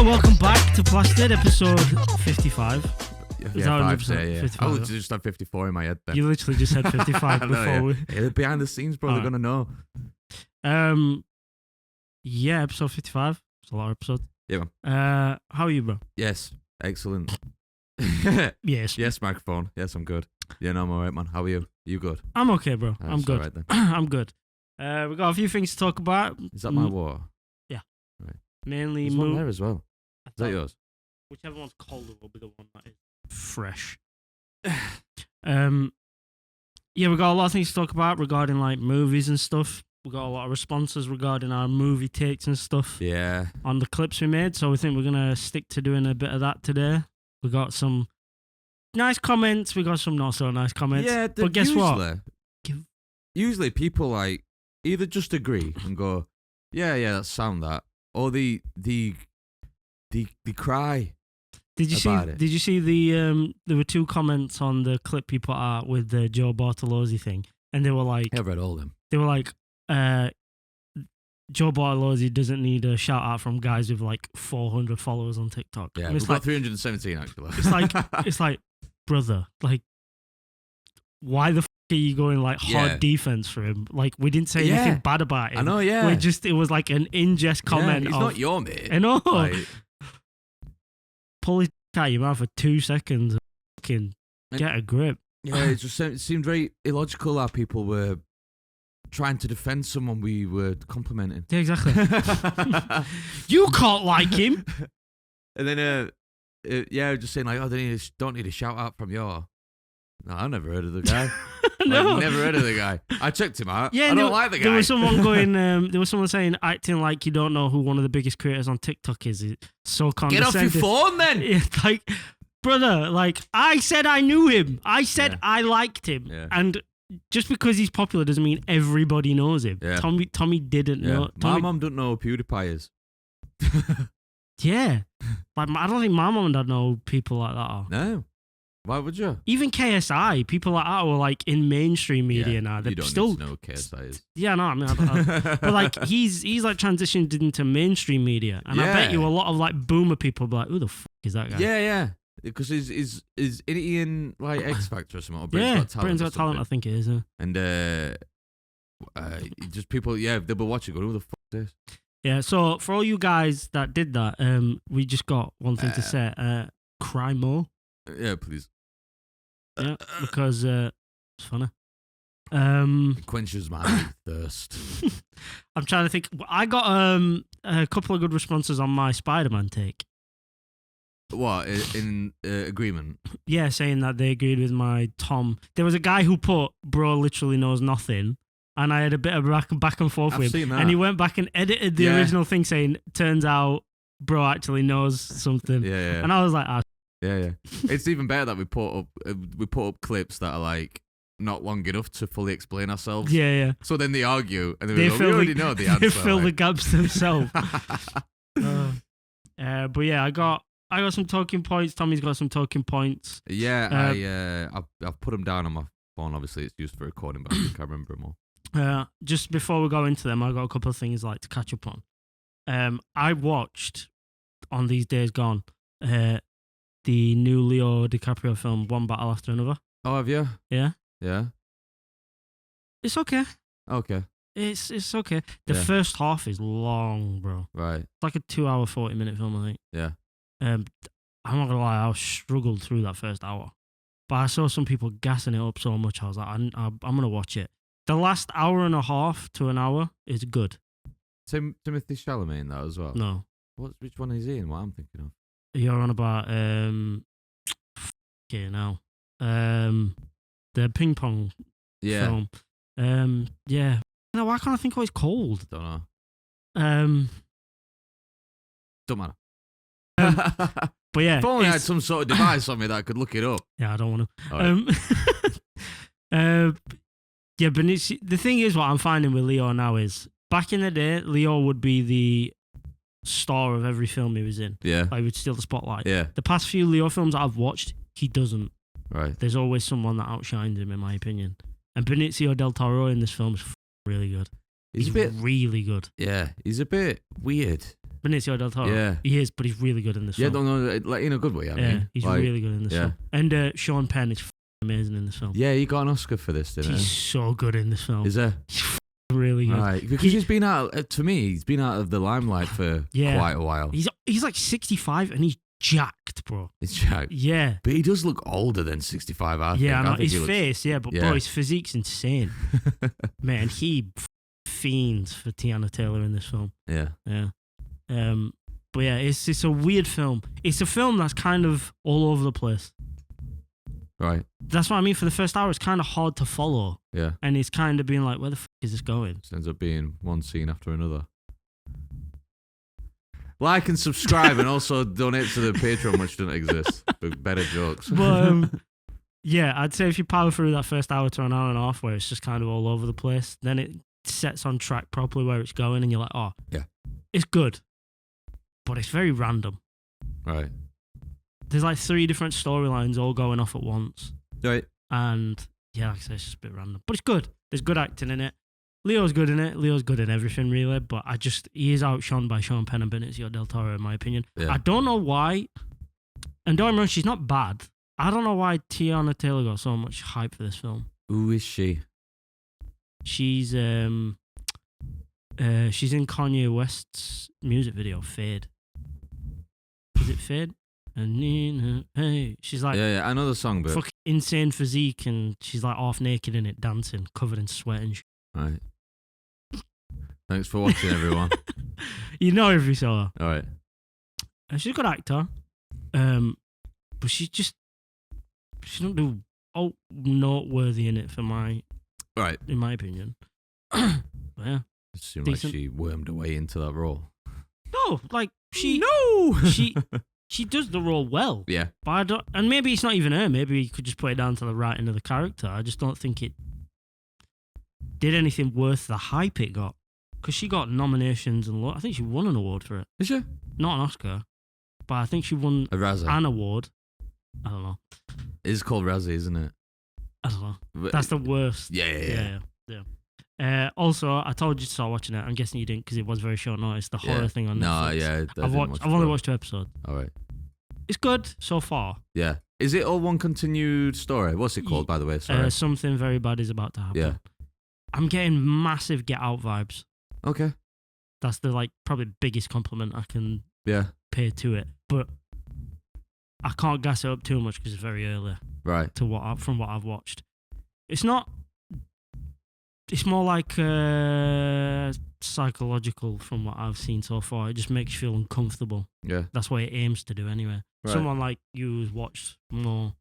So, welcome back to Plastic, episode 55. Yeah, 5 say, yeah. 55, I was just had 54 in my head then. You literally just said 55 I know, before we... Yeah, behind the scenes, bro, they're going to know. Yeah, episode 55. It's a lot of episodes. Yeah, man. How are you, bro? Yes, excellent. Yes. Yes, microphone. Yes, I'm good. Yeah, no, I'm alright, man. How are you? You good? I'm okay, bro. I'm That's good. All right, then. I'm good. We got a few things to talk about. Is that my water? Mainly There's one there as well. Is that yours? Whichever one's colder will be the one that is fresh. Yeah, we got a lot of things to talk about regarding like movies and stuff. We got a lot of responses regarding our movie takes and stuff. Yeah. On the clips we made, so we think we're gonna stick to doing a bit of that today. We got some nice comments. We got some not so nice comments. Yeah, but guess what? Usually people like either just agree and go, yeah, that's sound that, or they cry. Did you about see? it. Did you see the? There were two comments on the clip you put out with the Joe Bartolozzi thing, and they were like, I've read all of them. they were like, Joe Bartolozzi doesn't need a shout out from guys with like 400 followers on TikTok. Yeah, and we've it's got like, 317 actually. it's like, brother, like, why the f are you going like hard defense for him? Like, we didn't say anything bad about him. I know, yeah. It was like an ingest comment. He's not your mate. I know. Like, Pull his out of your mouth for 2 seconds. Fucking get a grip. Yeah, it seemed very illogical how people were trying to defend someone we were complimenting. Yeah, exactly. You can't like him. And then, just saying like, oh, don't need a shout out from your. No, I never heard of the guy. No, never heard of the guy. I checked him out. yeah, I don't like the guy. There was someone going. There was someone saying acting like you don't know who one of the biggest creators on TikTok is. It's so Get off condescending. your phone, then. It's like, brother, like I said, I knew him. I said I liked him, and just because he's popular doesn't mean everybody knows him. Yeah. Tommy didn't know. My mum don't know who PewDiePie is. Yeah, like I don't think my mum and dad know people like that are. No. Why would you? Even KSI, people like that were like in mainstream media now. They're You don't still need to know who KSI is. Yeah, no, I mean, but like he's like transitioned into mainstream media, and I bet you a lot of like boomer people be like, "Who the fuck is that guy?" Yeah, because is he in like X Factor or something? Or Britain's Britain's Got Talent, I think it is. And just people, they'll be watching, go, "Who the fuck is this?" Yeah. So for all you guys that did that, we just got one thing to say: cry more. Yeah, please. Yeah, because it's funny. It quenches my thirst. I'm trying to think. I got a couple of good responses on my Spider-Man take. What, in agreement? Yeah, saying that they agreed with my Tom. There was a guy who put, "Bro literally knows nothing," and I had a bit of back and forth with him. And he went back and edited the original thing saying, "Turns out bro actually knows something." Yeah. And I was like, ah. Yeah. It's even better that we put up clips that are like not long enough to fully explain ourselves. Yeah. So then they argue, and we already know the answer. They fill the gaps themselves. But yeah, I got some talking points. Tommy's got some talking points. Yeah, I've put them down on my phone. Obviously, it's used for recording, but I can't remember them all. Just before we go into them, I got a couple of things like to catch up on. I watched on these days gone the new Leo DiCaprio film, One Battle After Another. Oh, have you? Yeah. Yeah. It's okay. Okay. It's okay. The first half is long, bro. Right. It's like a 2-hour, 40-minute film, I think. Yeah. I'm not gonna lie, I struggled through that first hour, but I saw some people gassing it up so much. I was like, I'm gonna watch it. The last hour and a half to an hour is good. Timothy Chalamet in that as well. No. Which one is he in? What I'm thinking of? You're on about the ping pong film. Yeah. No, why can't I think what it's called? Don't know. Don't matter. But yeah, if only I had some sort of device on me that I could look it up. Yeah, I don't want to. Yeah, but the thing is, what I'm finding with Leo now is, back in the day, Leo would be the star of every film he was in. Yeah. Like, he would steal the spotlight. Yeah. The past few Leo films that I've watched, he doesn't. Right. There's always someone that outshines him, in my opinion. And Benicio del Toro in this film is really good. He's a bit really good. Yeah, he's a bit weird. Benicio del Toro. Yeah. He is, but he's really good in this film. Yeah, like in a good way. I mean, he's like, really good in this film. And Sean Penn is amazing in this film. Yeah, he got an Oscar for this, didn't he? He's so good in this film. Is there? He's really good. Right, because he's been out. To me, he's been out of the limelight for quite a while. He's like 65 and he's jacked, bro. He's jacked. Yeah. But he does look older than 65, I think. Yeah, I think his face, but bro, his physique's insane. Man, he fiends for Tiana Taylor in this film. Yeah. Yeah. But yeah, it's a weird film. It's a film that's kind of all over the place. Right. That's what I mean. For the first hour, it's kind of hard to follow. Yeah. And it's kind of being like, where the fuck is this going? It ends up being one scene after another. Like and subscribe and also donate to the Patreon, which doesn't exist, for better jokes. But yeah, I'd say if you power through that first hour to an hour and a half where it's just kind of all over the place, then it sets on track properly where it's going and you're like, oh, yeah, it's good. But it's very random. Right. There's like 3 different storylines all going off at once. Right. And yeah, like I say, it's just a bit random. But it's good. There's good acting in it. Leo's good in it. Leo's good in everything, really. But he is outshone by Sean Penn and Benicio del Toro, in my opinion. Yeah. I don't know why. And don't get me wrong, she's not bad. I don't know why Tiana Taylor got so much hype for this film. Who is she? She's in Kanye West's music video, Fade. Is it Fade? And Nina, hey, she's like, yeah, I know the song, but fucking insane physique, and she's like half naked in it, dancing, covered in sweat and shit. Right. Thanks for watching, everyone. You know if you saw her. All right. She's a good actor, but she don't do noteworthy in it in my opinion. But yeah, it seemed like she wormed her way into that role. No, like she does the role well. Yeah, but and maybe it's not even her. Maybe you could just put it down to the writing of the character. I just don't think it did anything worth the hype it got. Because she got nominations and I think she won an award for it. Is she? Not an Oscar, but I think she won an award. I don't know. It's called Razzie, isn't it? I don't know. That's the worst. Yeah. Also, I told you to start watching it. I'm guessing you didn't because it was very short notice. The horror thing on Netflix. No, yeah. I've only watched 2 episodes. All right. It's good so far. Yeah. Is it all one continued story? What's it called, by the way? Sorry. Something very bad is about to happen. Yeah. I'm getting massive Get Out vibes. Okay. That's the probably biggest compliment I can pay to it. But I can't gas it up too much because it's very early. Right. From what I've watched. It's not. It's more like psychological from what I've seen so far. It just makes you feel uncomfortable. Yeah. That's what it aims to do anyway. Right. Someone like you who's watched more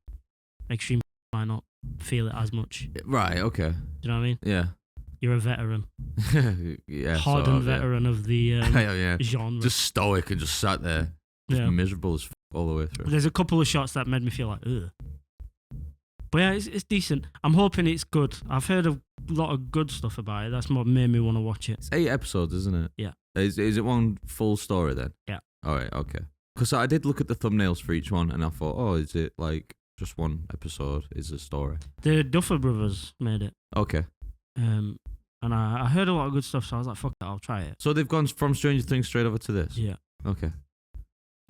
extreme might not feel it as much. Right, okay. Do you know what I mean? Yeah. You're a veteran. Yeah. Hardened veteran of the genre. Just stoic and just sat there. Just miserable as all the way through. There's a couple of shots that made me feel like, ugh. But yeah, it's decent. I'm hoping it's good. I've heard a lot of good stuff about it. That's what made me want to watch it. It's 8 episodes, isn't it? Yeah. Is it one full story then? Yeah. All right, okay. Because I did look at the thumbnails for each one and I thought, oh, is it like just one episode is a story? The Duffer Brothers made it. Okay. And I heard a lot of good stuff, so I was like, fuck it, I'll try it. So they've gone from Stranger Things straight over to this? Yeah. Okay.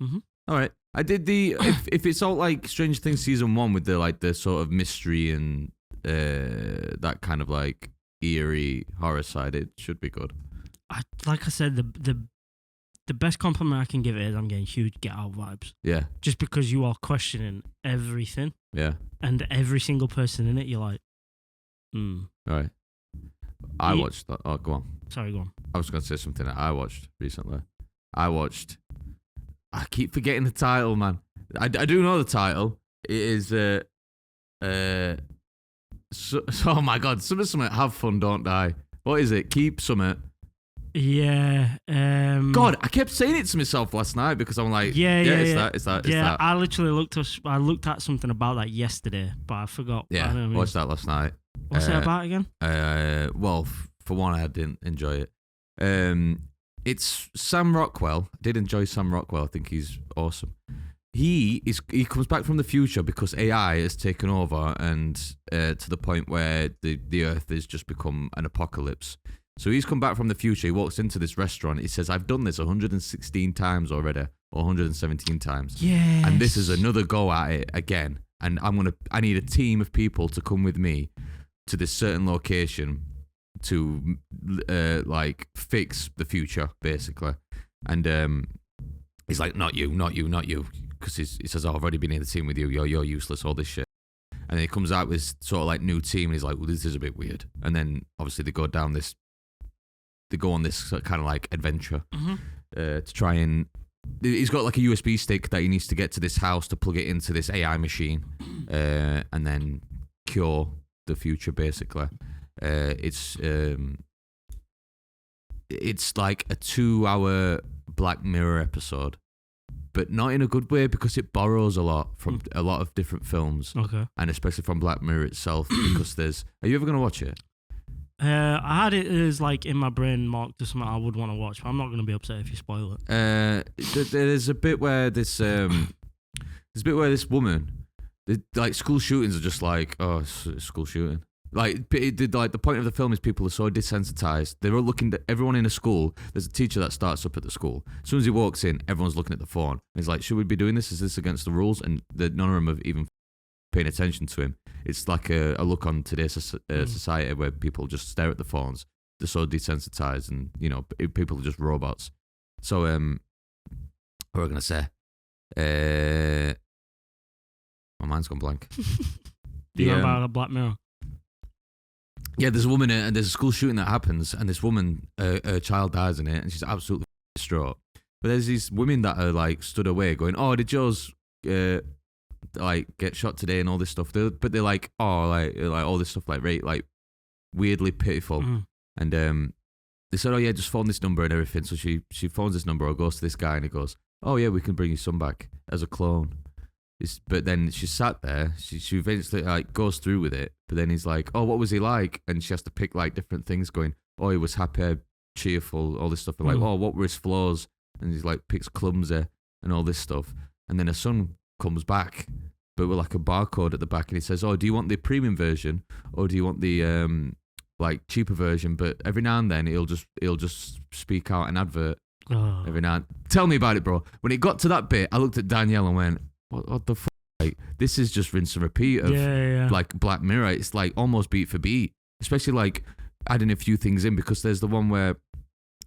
Mm-hmm. All right. I did if it's all like Stranger Things season 1 with the sort of mystery and that kind of like eerie horror side, it should be good. Like I said, the best compliment I can give it is I'm getting huge Get Out vibes. Yeah. Just because you are questioning everything. Yeah. And every single person in it, you're like, All right. I watched that. Oh, go on. Sorry, go on. I was going to say something that I watched recently. I keep forgetting the title, man. I do know the title. It is oh my god, something. Have fun, don't die. What is it? Keep Summit. Yeah. God, I kept saying it to myself last night because I'm like, it's that. Yeah, I literally looked at something about that yesterday, but I forgot. Yeah, I watched that last night. What's it about again? Well, for one, I didn't enjoy it. It's Sam Rockwell. I did enjoy Sam Rockwell. I think he's awesome. He comes back from the future because AI has taken over and to the point where the Earth has just become an apocalypse. So he's come back from the future. He walks into this restaurant. He says, I've done this 116 times already, or 117 times. Yes. And this is another go at it again. And I need a team of people to come with me to this certain location to like fix the future, basically. And he's like, not you. Because he says, I've already been in the team with you. You're useless, all this shit. And then he comes out with sort of like new team, and he's like, well, this is a bit weird. And then obviously they go on this kind of like adventure to try and. He's got like a USB stick that he needs to get to this house to plug it into this AI machine, and then cure the future. Basically, it's like a 2-hour Black Mirror episode, but not in a good way because it borrows a lot from a lot of different films, and especially from Black Mirror itself. Because are you ever gonna watch it? I had it as like in my brain marked as something I would want to watch, but I'm not going to be upset if you spoil it. There's a bit where this woman, like school shootings are just like, oh, it's a school shooting. Like the point of the film is people are so desensitized. They're all looking at everyone in a school. There's a teacher that starts up at the school. As soon as he walks in, everyone's looking at the phone. He's like, should we be doing this? Is this against the rules? And none of them have even paying attention to him. It's like a look on today's society where people just stare at the phones. They're so desensitized, and people are just robots. So what am I gonna say? My mind's gone blank. Do you know about a Black Mirror? Yeah, there's a woman and there's a school shooting that happens, and this woman, her child dies in it, and she's absolutely distraught. But there's these women that are like stood away, going, "Oh, did yours like get shot today?" and all this stuff. But they're like, "Oh, like all this stuff, like weirdly pitiful." And they said, "Oh yeah, just phone this number and everything." So she phones this number or goes to this guy, and he goes, "Oh yeah, we can bring your son back as a clone." But then she sat there. She eventually like goes through with it. But then he's like, "Oh, what was he like?" And she has to pick like different things, going, "Oh, he was happy, cheerful, all this stuff." And like, "Oh, what were his flaws?" And he's like picks clumsy and all this stuff. And then her son comes back, but with like a barcode at the back, and he says, "Oh, do you want the premium version, or do you want the like cheaper version?" But every now and then he'll just speak out an advert. Every now and tell me about it, bro. When it got to that bit, I looked at Danielle and went, What the fuck? Like, this is just rinse and repeat of like Black Mirror. It's like almost beat for beat, especially like adding a few things in, because there's the one where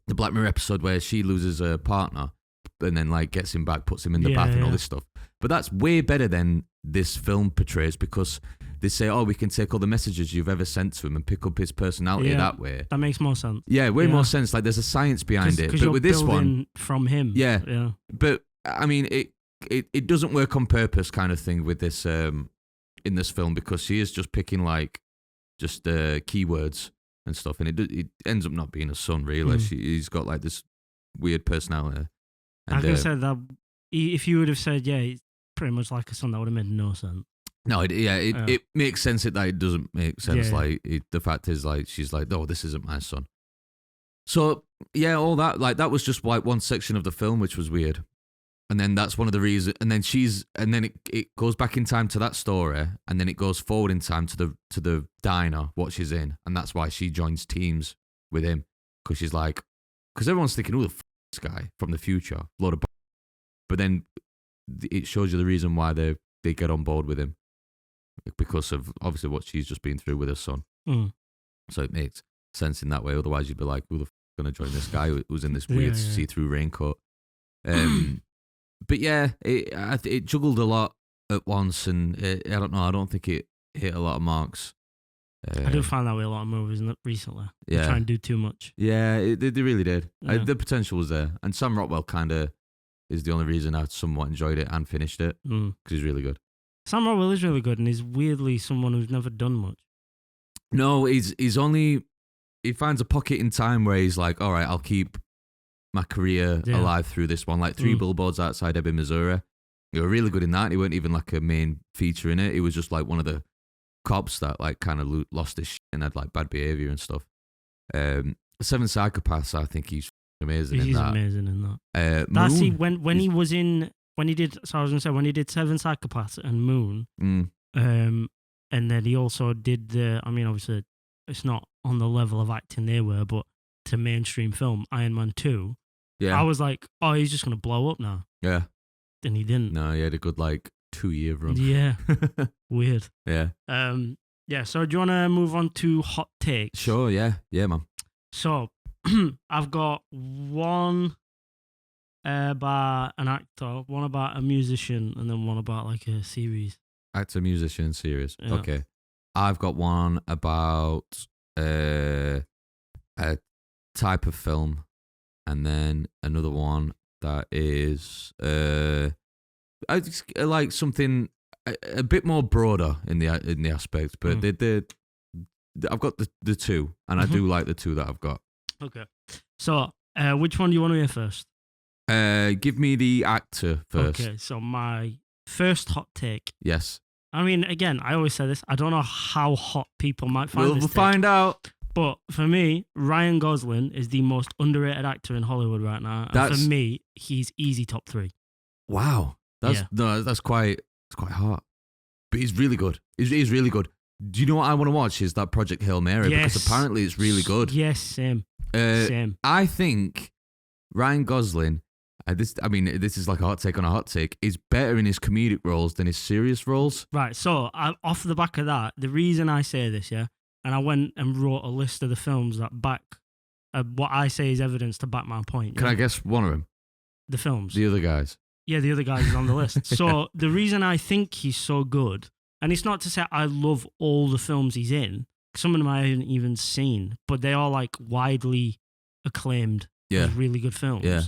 the Black Mirror episode where she loses a partner and then like gets him back, puts him in the bath and all this stuff. But that's way better than this film portrays, because they say, "Oh, we can take all the messages you've ever sent to him and pick up his personality that way." That makes more sense. Yeah, way more sense. Like there's a science behind it. But with this one, from him. Yeah. But I mean, it doesn't work on purpose, kind of thing, with this in this film, because she is just picking like just keywords and stuff, and it ends up not being a son really. He's got like this weird personality. And, I can say that if you would have said, "Yeah, it's pretty much like a son," that would have made no sense. No, it makes sense that it doesn't make sense. Like the fact is, like she's like, "Oh, this isn't my son." So yeah, all that, like that was just like one section of the film, which was weird. And then that's one of the reasons. And then it goes back in time to that story, and then it goes forward in time to the diner what she's in, and that's why she joins teams with him, because she's like, because everyone's thinking, "Oh, the this guy from the future, load of," but then it shows you the reason why they get on board with him, because of obviously what she's just been through with her son. So it makes sense in that way. Otherwise, you'd be like, "Who the going to join this guy who's in this weird see-through raincoat?" But yeah, it juggled a lot at once, and I don't know. I don't think it hit a lot of marks. I do find that with a lot of movies recently. They try and do too much. Yeah, they really did. The potential was there, and Sam Rockwell kind of is the only reason I somewhat enjoyed it and finished it, because he's really good. Sam Rockwell is really good, and he's weirdly someone who's never done much. No, he finds a pocket in time where he's like, "All right, I'll keep my career alive through this one." Like 3 Billboards Outside Ebbing, Missouri. He was really good in that. He weren't even like a main feature in it. He was just like one of the cops that like kind of lost his shit and had like bad behavior and stuff. 7 Psychopaths, I think he's amazing in that. He's amazing in that. That's when he did 7 Psychopaths and Moon. And then he also did obviously it's not on the level of acting they were, but to mainstream film, Iron Man 2, Yeah. I was like, oh, he's just going to blow up now. Yeah. And he didn't. No, he had a good 2-year run. Yeah. Weird. Yeah. Yeah, so do you want to move on to hot takes? Sure, yeah. Yeah, man. So, I've got one about an actor, one about a musician, and then one about a series. Actor, musician, series. Yeah. Okay. I've got one about a type of film, and then another one that is like something a bit more broader in the aspect, but I've got the two, and I do like the two that I've got. Okay. So, which one do you want to hear first? Give me the actor first. Okay, so my first hot take. Yes. I mean, again, I always say this. I don't know how hot people might find this. We'll find out. But for me, Ryan Gosling is the most underrated actor in Hollywood right now. And for me, he's easy top 3. Wow. That's quite hard. But he's really good. He's really good. Do you know what I want to watch? Is that Project Hail Mary? Yes. Because apparently it's really good. Yes, same. Same. I think Ryan Gosling, this is like a hot take on a hot take, is better in his comedic roles than his serious roles. Right, so off the back of that, the reason I say this, and I went and wrote a list of the films that back what I say is evidence to back my point. Can I guess one of them? The films. The other guys. Yeah, the other guys is on the list. So the reason I think he's so good, and it's not to say I love all the films he's in, some of them I haven't even seen, but they are widely acclaimed as really good films. Yeah.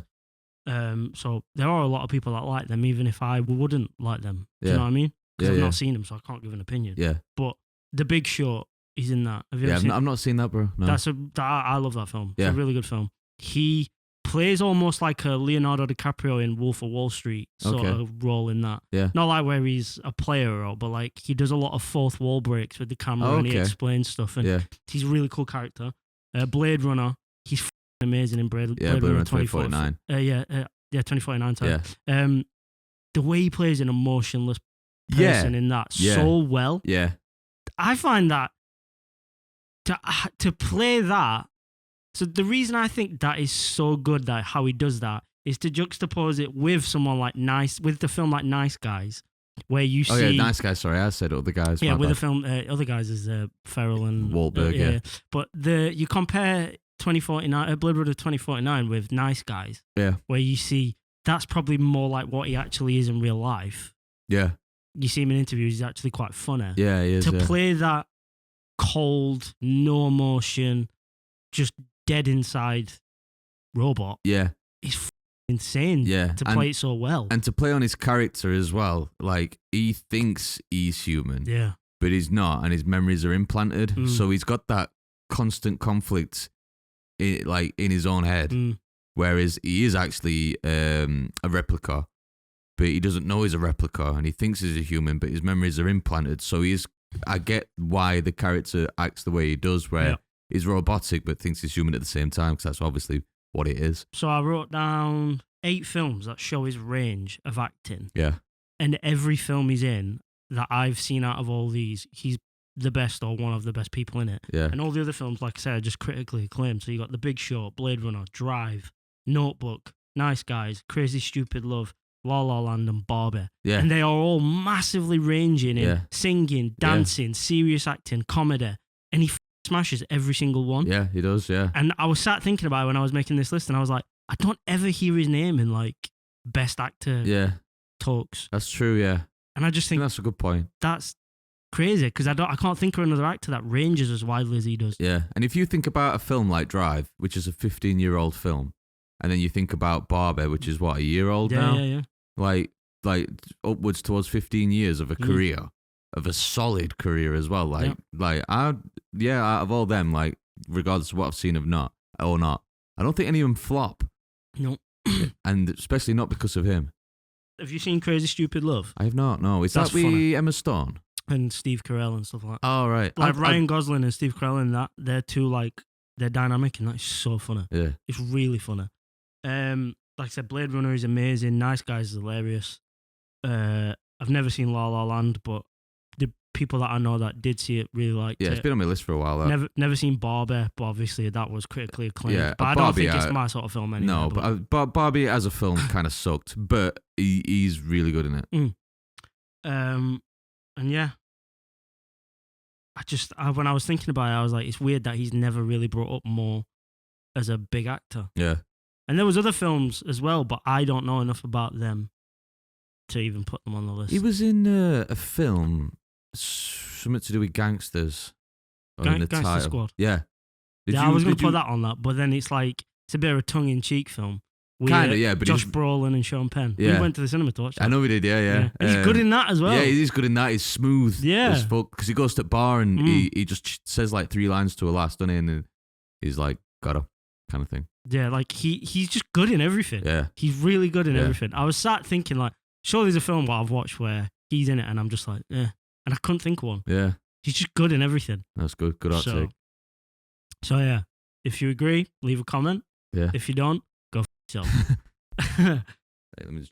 So there are a lot of people that like them, even if I wouldn't like them. Do you know what I mean? Because I've not seen them, so I can't give an opinion. Yeah. But The Big Short, he's in that. Have you ever seen it? I've not seen that, bro. No. I love that film. Yeah. It's a really good film. He plays almost like a Leonardo DiCaprio in Wolf of Wall Street sort of role in that. Yeah. Not where he's a player, but he does a lot of fourth wall breaks with the camera and he explains stuff. And he's a really cool character. Blade Runner, he's amazing in Blade Runner 2049. 2049. Sorry. Yeah. The way he plays an emotionless person in that so well. Yeah. I find that to play that. So the reason I think that is so good, that how he does that, is to juxtapose it with someone with the film Nice Guys, where you see. Oh yeah, Nice Guys. Sorry, I said Other Guys. Yeah, with the film Other Guys is Ferrell and Wahlberg. Yeah. But you compare 2049, Blade Runner 2049 with Nice Guys. Yeah. Where you see that's probably more like what he actually is in real life. Yeah. You see him in interviews; he's actually quite funny. Yeah, he is. To play that cold, no emotion, just dead inside robot. Yeah. It's insane. Yeah. To play it so well. And to play on his character as well. He thinks he's human. Yeah. But he's not, and his memories are implanted. So he's got that constant conflict in his own head. Whereas he is actually a replica. But he doesn't know he's a replica, and he thinks he's a human, but his memories are implanted. So I get why the character acts the way he does, where he's robotic but thinks he's human at the same time, because that's obviously what it is. So I wrote down 8 films that show his range of acting. Yeah. And every film he's in that I've seen out of all these, he's the best or one of the best people in it. Yeah. And all the other films, like I said, are just critically acclaimed. So you got The Big Short, Blade Runner, Drive, Notebook, Nice Guys, Crazy Stupid Love, La La Land, and Barbie. Yeah. And they are all massively ranging in singing, dancing, serious acting, comedy. And he smashes every single one. Yeah, he does, yeah. And I was sat thinking about it when I was making this list, and I was like, I don't ever hear his name in best actor talks. That's true, yeah. And I just think that's a good point. That's crazy, because I can't think of another actor that ranges as widely as he does. Yeah. And if you think about a film like Drive, which is a 15-year-old film, and then you think about Barbie, which is what, a year old now? Yeah. Like upwards towards 15 years of a career, of a solid career as well. Out of all them, regardless of what I've seen or not, I don't think any of them flop. No. And especially not because of him. Have you seen Crazy Stupid Love? I have not, no. Is that with Emma Stone? And Steve Carell and stuff like that. Oh, right. Ryan Gosling and Steve Carell and that, they're two, they're dynamic, and that's so funny. Yeah. It's really funny. Like I said, Blade Runner is amazing. Nice Guys is hilarious. I've never seen La La Land, but the people that I know that did see it really liked it. Yeah, it's been on my list for a while. Never seen Barbie, but obviously that was critically acclaimed. Yeah, but I don't think it's my sort of film anymore. No, but Barbie as a film kind of sucked, but he's really good in it. And yeah, when I was thinking about it, I was like, it's weird that he's never really brought up more as a big actor. Yeah. And there was other films as well, but I don't know enough about them to even put them on the list. He was in a film, something to do with gangsters. Gangster Squad. Yeah. I was going to put that on that, but then it's like, it's a bit of a tongue-in-cheek film. Kind of, yeah. But Josh Brolin and Sean Penn. Yeah. We went to the cinema to watch that. I know we did, yeah. He's good in that as well. Yeah, he's good in that. He's smooth as fuck. Because he goes to the bar and he just says like 3 lines to a lass, doesn't he? And then he's like, got her, kind of thing. Yeah, like he's just good in everything. Yeah. He's really good in everything. I was sat thinking like, surely there's a film that I've watched where he's in it and I'm just like, and I couldn't think of one. Yeah. He's just good in everything. That's good. Good outtake. So yeah, if you agree, leave a comment. Yeah. If you don't, go f yourself. Let me just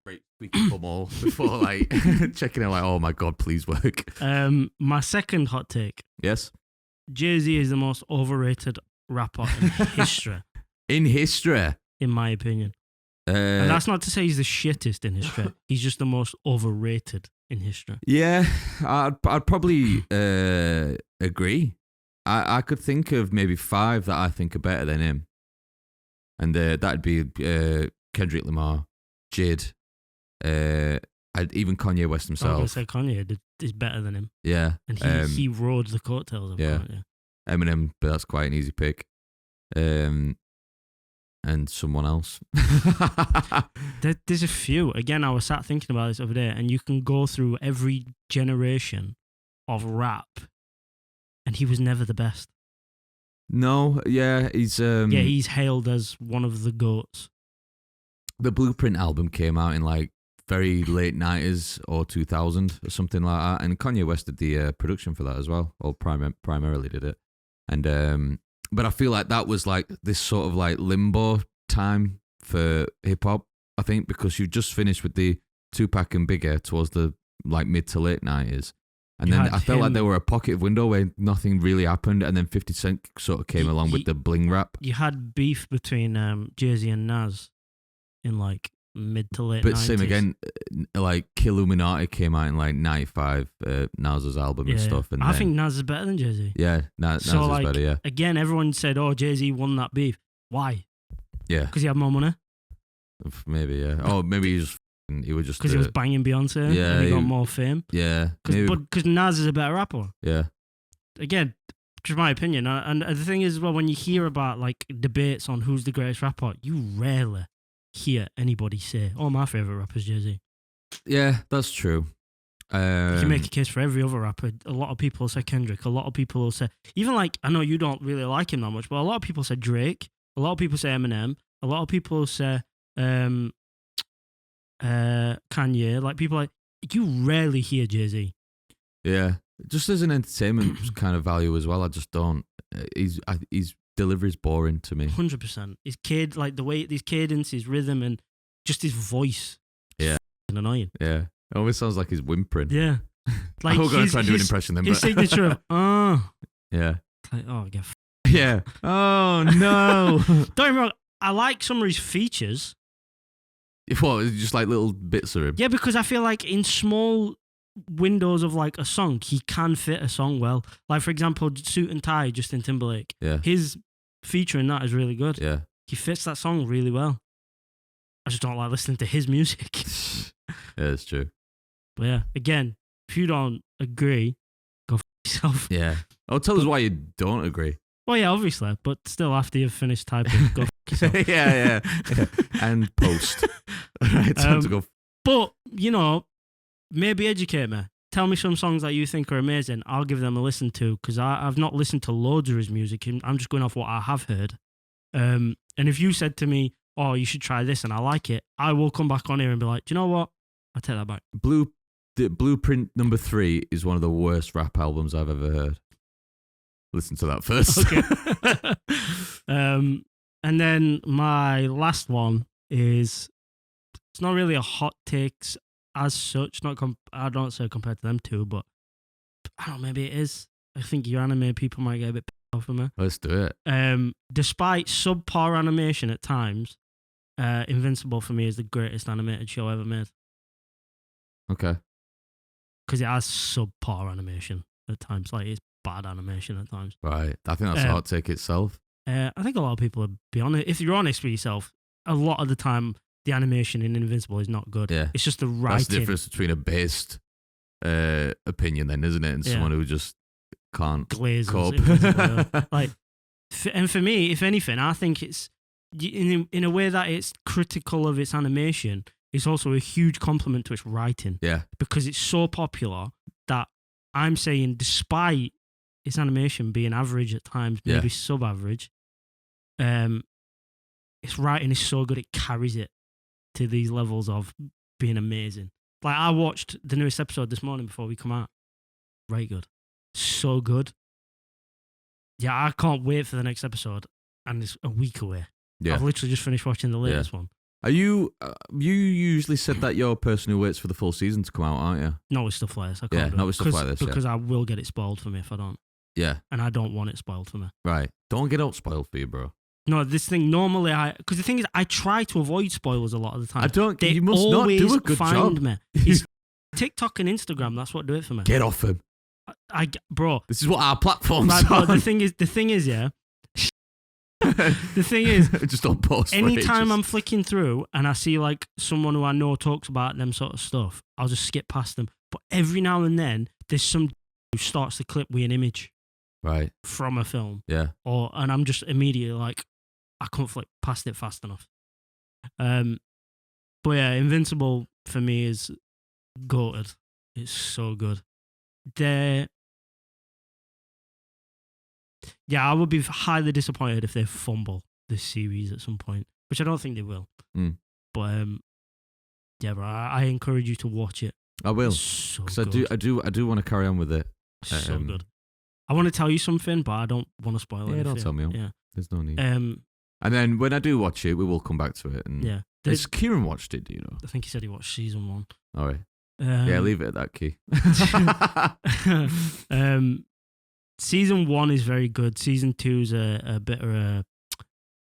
break squeaky bum all before like checking out like, oh my god, please work. My second hot take. Yes. Jay-Z is the most overrated rapper in history. In history, in my opinion. And that's not to say he's the shittest in history. He's just the most overrated in history. Yeah, I'd probably agree. I could think of maybe 5 that I think are better than him. And that'd be Kendrick Lamar, Jid, even Kanye West himself. I was going to say Kanye is better than him. Yeah. And he rode the coattails of Kanye. Eminem, but that's quite an easy pick. And someone else. There's a few. Again, I was sat thinking about this the other day, and you can go through every generation of rap, and he was never the best. No, yeah, he's hailed as one of the GOATs. The Blueprint album came out in like very late 90s or 2000 or something like that, and Kanye West did the production for that as well, or primarily did it. And but I feel like that was like this sort of like limbo time for hip hop, I think, because you just finished with the Tupac and Bigger towards the like mid to late 90s. And then I felt like there were a pocket of window where nothing really happened, and then 50 Cent sort of came along with the bling rap. You had beef between Jay-Z and Nas in like mid to late 90s. But same again, like Killuminati came out in like 95, Nas's album and stuff. And I think Nas is better than Jay-Z. Yeah, Nas is better, yeah. Again, everyone said, oh, Jay-Z won that beef. Why? Yeah. Because he had more money? Maybe, yeah. Oh, maybe he was just... Because he was banging Beyonce and he got more fame? Yeah. Because Nas is a better rapper. Yeah. Again, just my opinion. And the thing is, well, when you hear about like debates on who's the greatest rapper, you rarely hear anybody say, oh, my favourite rapper is Jay-Z. Yeah, that's true. You can make a case for every other rapper. A lot of people say Kendrick. A lot of people will say, even like, I know you don't really like him that much, but a lot of people say Drake. A lot of people say Eminem. A lot of people say Kanye. Like, people like, you rarely hear Jay-Z. Yeah, just as an entertainment kind of value as well. I just don't. His delivery's boring to me. 100%. His the way his cadence, his rhythm, and just his voice. Yeah, annoying. Yeah, it almost sounds like he's whimpering. Yeah, like I'm going to try and do an impression then. His signature of yeah, like, oh, get yeah. Oh no! Don't get me wrong. I like some of his features. What? Just like little bits of him. Yeah, because I feel like in small windows of like a song, he can fit a song well. Like, for example, Suit and Tie, Justin Timberlake. Yeah. His feature in that is really good. Yeah. He fits that song really well. I just don't like listening to his music. Yeah, it's true. But yeah, again, if you don't agree, go f yourself. Yeah. Oh, tell us why you don't agree. Well, yeah, obviously, but still, after you've finished typing, go f yourself. yeah. And post. Right, time to go. But, you know, maybe educate me. Tell me some songs that you think are amazing. I'll give them a listen to, because I've not listened to loads of his music. I'm just going off what I have heard. And if you said to me, oh, you should try this and I like it, I will come back on here and be like, do you know what? I'll take that back. The Blueprint number 3 is one of the worst rap albums I've ever heard. Listen to that first. Okay. And then my last one is, it's not really a hot take as such. I don't say compared to them two, but I don't know, maybe it is. I think your anime people might get a bit pissed off of me. Let's do it. Despite subpar animation at times, Invincible for me is the greatest animated show ever made. Okay. Because it has subpar animation at times. Like, it's bad animation at times. Right. I think that's a hot take itself. I think a lot of people would be honest. If you're honest with yourself, a lot of the time, the animation in Invincible is not good. Yeah. It's just the writing. That's the difference between a based opinion then, isn't it? And someone who just can't cope. Like, and for me, if anything, I think it's, in a way that it's critical of its animation, it's also a huge compliment to its writing. Yeah. Because it's so popular that I'm saying, despite its animation being average at times, maybe sub-average, its writing is so good it carries it to these levels of being amazing. Like, I watched the newest episode this morning before we come out. Very good. So good. Yeah, I can't wait for the next episode, and it's a week away. Yeah. I've literally just finished watching the latest one. Are you usually said that you're a person who waits for the full season to come out, aren't you? Not with stuff like this. I can't not with stuff like this. Because I will get it spoiled for me if I don't. Yeah. And I don't want it spoiled for me. Right. Don't get out spoiled for you, bro. No, this thing normally because the thing is, I try to avoid spoilers a lot of the time. You must not do a good job. Me. It's TikTok and Instagram. That's what do it for me. Get off him. Bro. This is what our platforms are. Bro, the thing is, yeah. The thing is, just don't post. Anytime I'm flicking through and I see like someone who I know talks about them sort of stuff, I'll just skip past them. But every now and then, there's some who starts the clip with an image, right, from a film, and I'm just immediately like, I can't flick past it fast enough. But yeah, Invincible for me is goated. It's so good. I would be highly disappointed if they fumble this series at some point, which I don't think they will. But bro, I encourage you to watch it. I will, because I do want to carry on with it. So good. I want to tell you something, but I don't want to spoil it. Yeah, don't tell me. Yeah, there's no need. And then when I do watch it, we will come back to it. And has Kieran watched it? Do you know? I think he said he watched season 1. All right. Leave it at that, Key. Season 1 is very good. Season 2 is a bit of a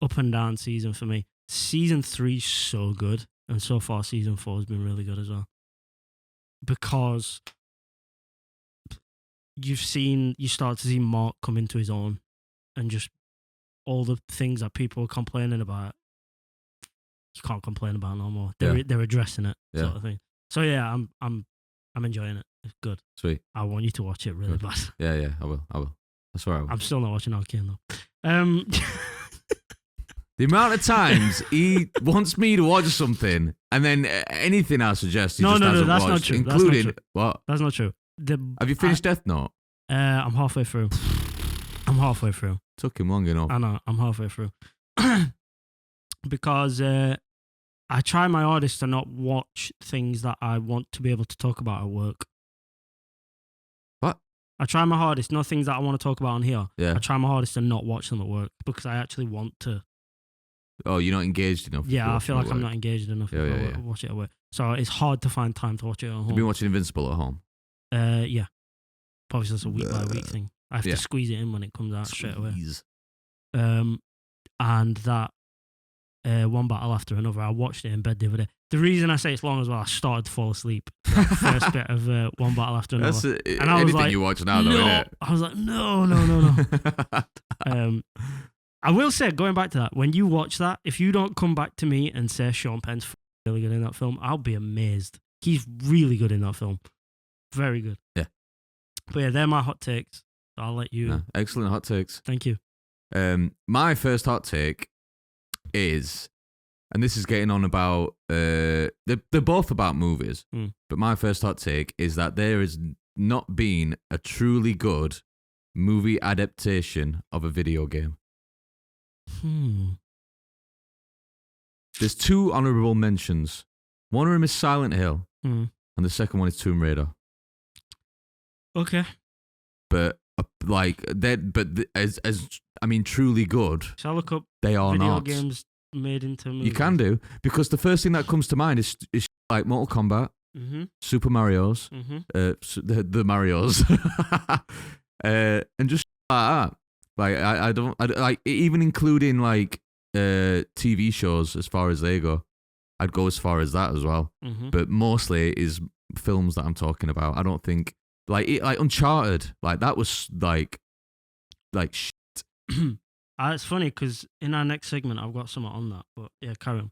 up and down season for me. Season 3 is so good, and so far season 4 has been really good as well. Because you start to see Mark come into his own, and just all the things that people are complaining about, you can't complain about no more. They're addressing it, sort of thing. So yeah, I'm enjoying it. It's good. Sweet. I want you to watch it really bad. Yeah, I will. I swear I will. I'm still not watching Arcane though. The amount of times he wants me to watch something, and then anything I suggest, he just hasn't that's watched, not true. Including that's not true. What? That's not true. Have you finished Death Note? I'm halfway through. Took him long enough. I know. I'm halfway through. Because I try my hardest to not watch things that I want to be able to talk about at work. What? I try my hardest, not things that I want to talk about on here. Yeah. I try my hardest to not watch them at work because I actually want to. Oh, you're not engaged enough? Yeah, I feel like I'm not engaged enough if I watch it at work. So it's hard to find time to watch it at home. Have you been watching Invincible at home? Yeah. Obviously, it's a week by week thing. I have to squeeze it in when it comes out straight away. And that one battle after another, I watched it in bed the other day. The reason I say it's long as well, I started to fall asleep. That first bit of one battle after another. And I was like, you watch now, though, isn't it? I was like, no. I will say, going back to that, when you watch that, if you don't come back to me and say Sean Penn's really good in that film, I'll be amazed. He's really good in that film. Very good. Yeah. But yeah, they're my hot takes. So I'll let you. Yeah, excellent hot takes. Thank you. My first hot take is, and this is getting on about, they're both about movies, but my first hot take is that there has not been a truly good movie adaptation of a video game. There's 2 honorable mentions. One of them is Silent Hill, and the second one is Tomb Raider. Okay. But truly good. Shall I look up they are video not games made into movies? You can do, because the first thing that comes to mind is like Mortal Kombat, Super Mario's, the Mario's, and just like that. Like I don't like even including like TV shows as far as they go. I'd go as far as that as well. But mostly is films that I'm talking about. I don't think like Uncharted, like that was like shit. It's funny because in our next segment I've got something on that, but yeah, carry on.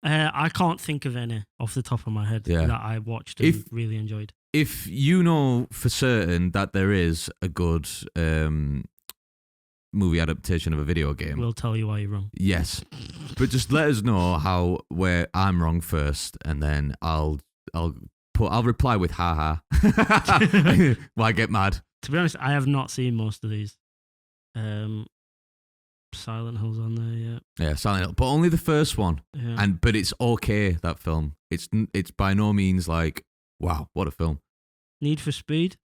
I can't think of any off the top of my head that I watched and really enjoyed. If you know for certain that there is a good movie adaptation of a video game, we'll tell you why you're wrong. Yes, but just let us know where I'm wrong first, and then I'll reply with haha. Why get mad? To be honest, I have not seen most of these. Silent Hill's on there, yeah. Yeah, Silent Hill, but only the first one. Yeah. But it's okay, that film. It's by no means like, wow, what a film. Need for Speed?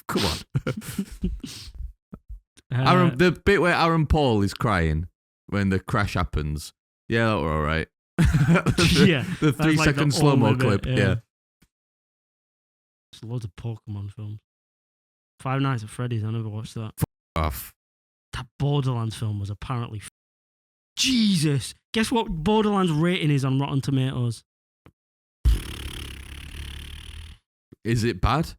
Come on. The bit where Aaron Paul is crying when the crash happens. Yeah, that were all right. The 3-second slow-mo clip, yeah. There's loads of Pokemon films. Five Nights at Freddy's, I never watched that. Off. That Borderlands film was apparently Jesus. Guess what Borderlands rating is on Rotten Tomatoes? Is it bad?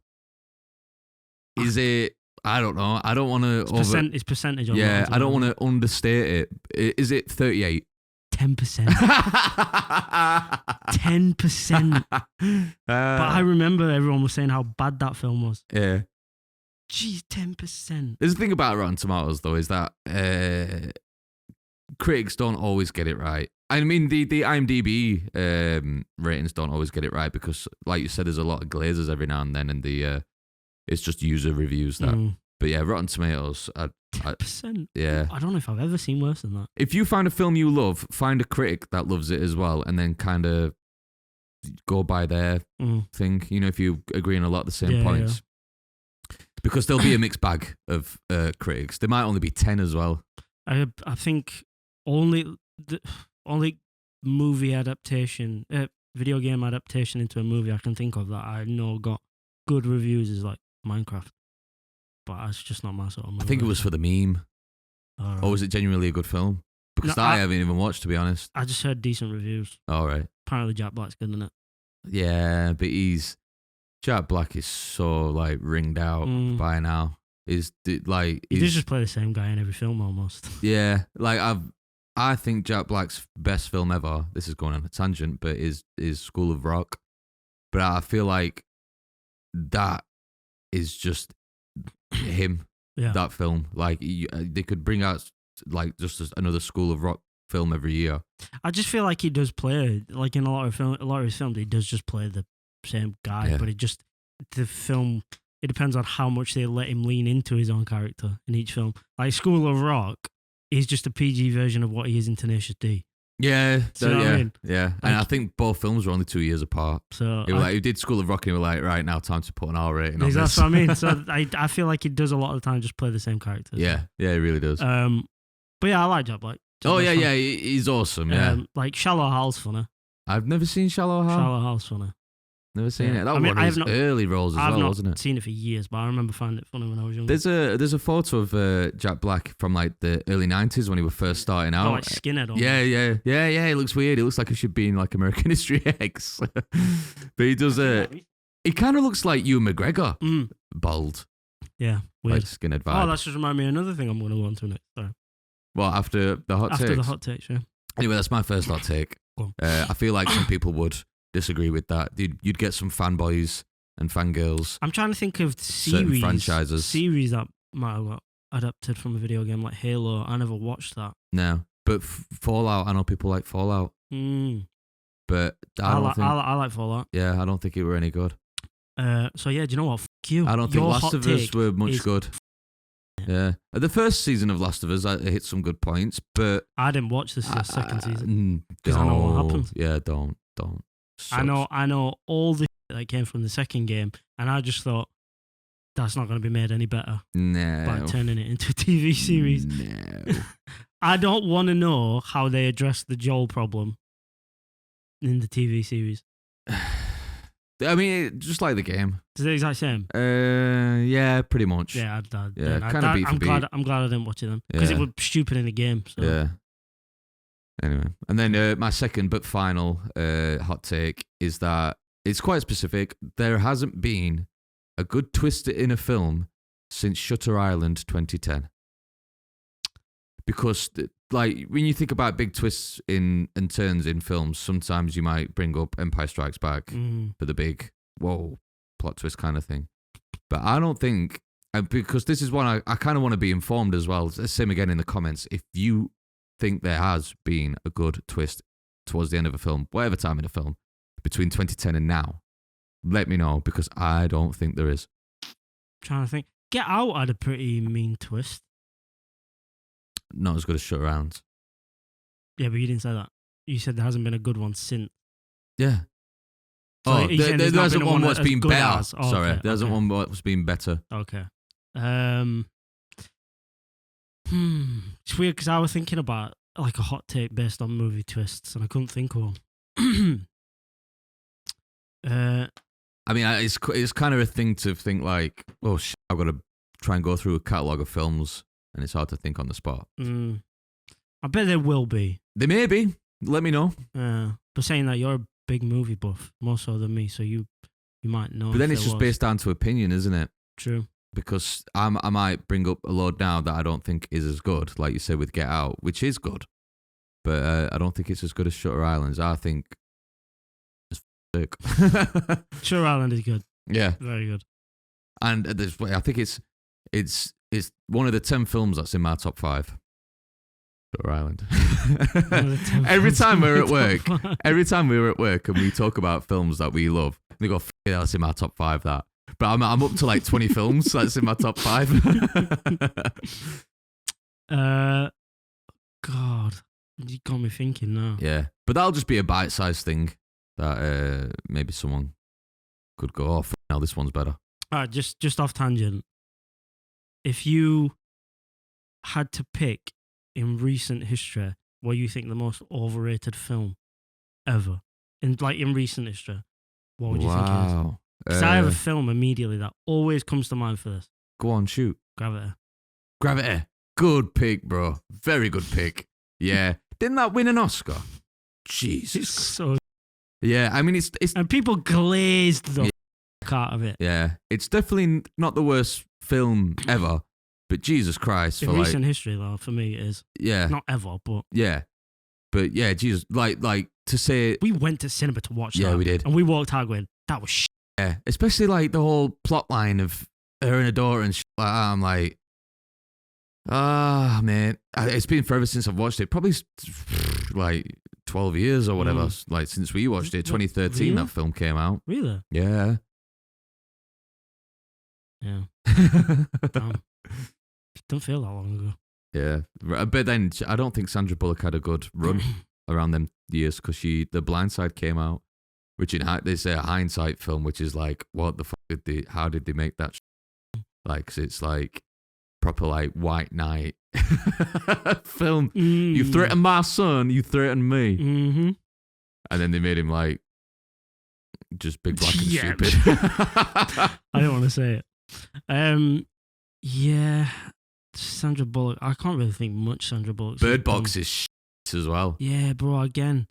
Is it? I don't know. I don't want to. It's percentage on yeah, I don't want to understate it. Is it 38? 10%. 10%. But I remember everyone was saying how bad that film was. Yeah. Jeez, 10%. There's the thing about Rotten Tomatoes, though, is that critics don't always get it right. I mean, the IMDb ratings don't always get it right because, like you said, there's a lot of glazers every now and then, and it's just user reviews that. But yeah, Rotten Tomatoes. 10%? Yeah. I don't know if I've ever seen worse than that. If you find a film you love, find a critic that loves it as well, and then kind of go by their thing. You know, if you agree on a lot of the same points. Yeah. Because there'll be a mixed bag of critics. There might only be 10 as well. I think only movie adaptation, video game adaptation into a movie I can think of that I know got good reviews is like Minecraft. But it's just not my sort of movie. I think it was for the meme. Right. Or was it genuinely a good film? Because I haven't even watched, to be honest. I just heard decent reviews. All right. Apparently Jack Black's good in it. Yeah, but Jack Black is so like ringed out by now. He does just play the same guy in every film almost. Yeah, like I think Jack Black's best film ever. This is going on a tangent, but is School of Rock. But I feel like that is just him. Yeah. That film, like they could bring out like just another School of Rock film every year. I just feel like he does play like in a lot of his films. He does just play the same guy, but the film, it depends on how much they let him lean into his own character in each film. Like School of Rock is just a PG version of what he is in Tenacious D. Yeah, I mean? Yeah. And I think both films were only 2 years apart. So he did School of Rock and he was like, right now, time to put an R rating on this. That's what I mean. So I feel like he does a lot of the time just play the same characters. Yeah, he really does. But yeah, I like Jack Black. Yeah, he's awesome. Yeah, like Shallow Hal's funny. I've never seen Shallow Hal. Shallow Hal's funny. Never seen it. That was one of his early roles as well, wasn't it? I've not seen it for years, but I remember finding it funny when I was younger. There's a photo of Jack Black from like the early 90s when he was first starting out. Like skinhead almost. Yeah. He looks weird. He looks like he should be in like American History X. But he does he kind of looks like Ewan McGregor. Bald. Yeah, weird. Like skinhead vibe. Oh, that's just reminded me of another thing I'm going to go on to next. Sorry. Well, after the hot takes? After the hot takes, yeah. Anyway, that's my first hot take. I feel like some people would disagree with that. You'd get some fanboys and fangirls. I'm trying to think of certain franchises. Series that might have got adapted from a video game like Halo. I never watched that. No, but Fallout, I know people like Fallout. But I like Fallout. Yeah, I don't think it were any good. So yeah, do you know what? Fuck you. I don't think Last of Us were much good. Yeah. The first season of Last of Us, I hit some good points, but I didn't watch the second season because I know what happened. Yeah, don't. Sucks. I know all the that came from the second game, and I just thought that's not going to be made any better by turning it into a TV series. No. I don't want to know how they address the Joel problem. in the TV series? I mean, just like the game. Is it the exact same? Yeah, pretty much. Yeah, kind of beat for beat. I'm glad I didn't watch it then because it was stupid in the game. So. Yeah. Anyway, and then my second but final hot take is that it's quite specific. There hasn't been a good twist in a film since Shutter Island 2010. Because, like, when you think about big twists and turns in films, sometimes you might bring up Empire Strikes Back for the big, whoa, plot twist kind of thing. But I don't think, because this is one I kind of want to be informed as well. Same again in the comments. If you think there has been a good twist towards the end of a film, whatever time in a film, between 2010 and now, let me know, because I don't think there is. I'm trying to think. Get Out had a pretty mean twist. Not as good as Shutter Island. Yeah, but you didn't say that. You said there hasn't been a good one since. Yeah. So there hasn't one what's been better. Sorry, okay, there hasn't one what's been better. Okay. It's weird because I was thinking about like a hot take based on movie twists, and I couldn't think of one. I mean, it's kind of a thing to think like, oh shit, I've got to try and go through a catalogue of films. And it's hard to think on the spot. I bet there will be. There may be. Let me know. But saying that, you're a big movie buff, more so than me, so you might know. But then it's just based down to opinion, isn't it? True. Because I might bring up a load now that I don't think is as good, like you said with Get Out, which is good. But I don't think it's as good as Shutter Island. I think it's sick. Shutter Island is good. Yeah. Very good. And I think it's one of the 10 films that's in my top 5. Shutter Island. Every time we're at work and we talk about films that we love, they go, yeah, that's in my top 5, that. But I'm up to like 20 films that's in my top 5. God, you got me thinking now. Yeah, but that'll just be a bite-sized thing that maybe someone could go, oh, now this one's better. All right, just off tangent. If you had to pick in recent history what you think the most overrated film ever, in recent history, what would you think it is? Because I have a film immediately that always comes to mind for this. Go on, shoot. Gravity. Good pick, bro. Very good pick. Yeah. Didn't that win an Oscar? Jesus. It's so... Yeah, I mean, it's... And people glazed the out of it. Yeah. It's definitely not the worst film ever, but Jesus Christ. In recent history, though, for me, it is. Yeah. Not ever, but... Yeah. But yeah, Jesus, like to say... We went to cinema to watch that. Yeah, we did. And we walked out going, that was shit. Yeah, especially like the whole plot line of her and her daughter and shit like that. I'm like, man. It's been forever since I've watched it. Probably like 12 years or whatever, like since we watched it. 2013, really? That film came out. Really? Yeah. Yeah. Don't feel that long ago. Yeah. But then I don't think Sandra Bullock had a good run around them years because The Blind Side came out. Which they say a hindsight film, which is like, what the fuck how did they make that? Like, cause it's like proper like White Knight film. You threaten my son, you threaten me. Mm-hmm. And then they made him like just big, black and stupid. I don't want to say it. Yeah, Sandra Bullock. I can't really think much Sandra Bullock. Bird Box is shit as well. Yeah, bro. Again.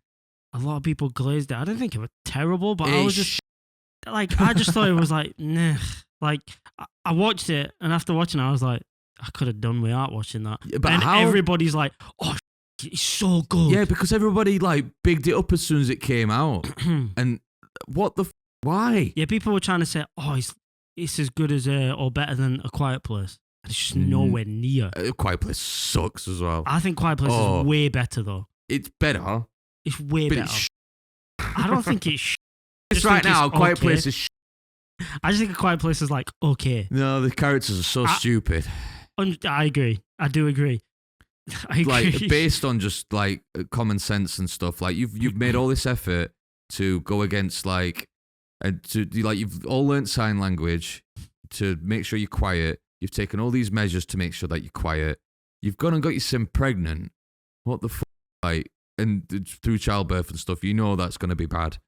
A lot of people glazed it. I didn't think it was terrible, but I was just like, I just thought it was like, nah. Like, I watched it, and after watching it, I was like, I could have done without watching that. Yeah, but everybody's like, oh, it's so good. Yeah, because everybody like bigged it up as soon as it came out. And what the why? Yeah, people were trying to say, oh, it's as good as or better than A Quiet Place. And it's just nowhere near. A Quiet Place sucks as well. I think Quiet Place is way better though. It's better. It's way better. I don't think it's It's right now, A Quiet Place is I just think A Quiet Place is like, okay. No, the characters are so stupid. I agree. I do agree. I agree. Like, based on just like common sense and stuff, like you've made all this effort to go against like, and to like, you've all learnt sign language to make sure you're quiet. You've taken all these measures to make sure that you're quiet. You've gone and got your sim pregnant. What the fuck? Like, and through childbirth and stuff, you know that's going to be bad.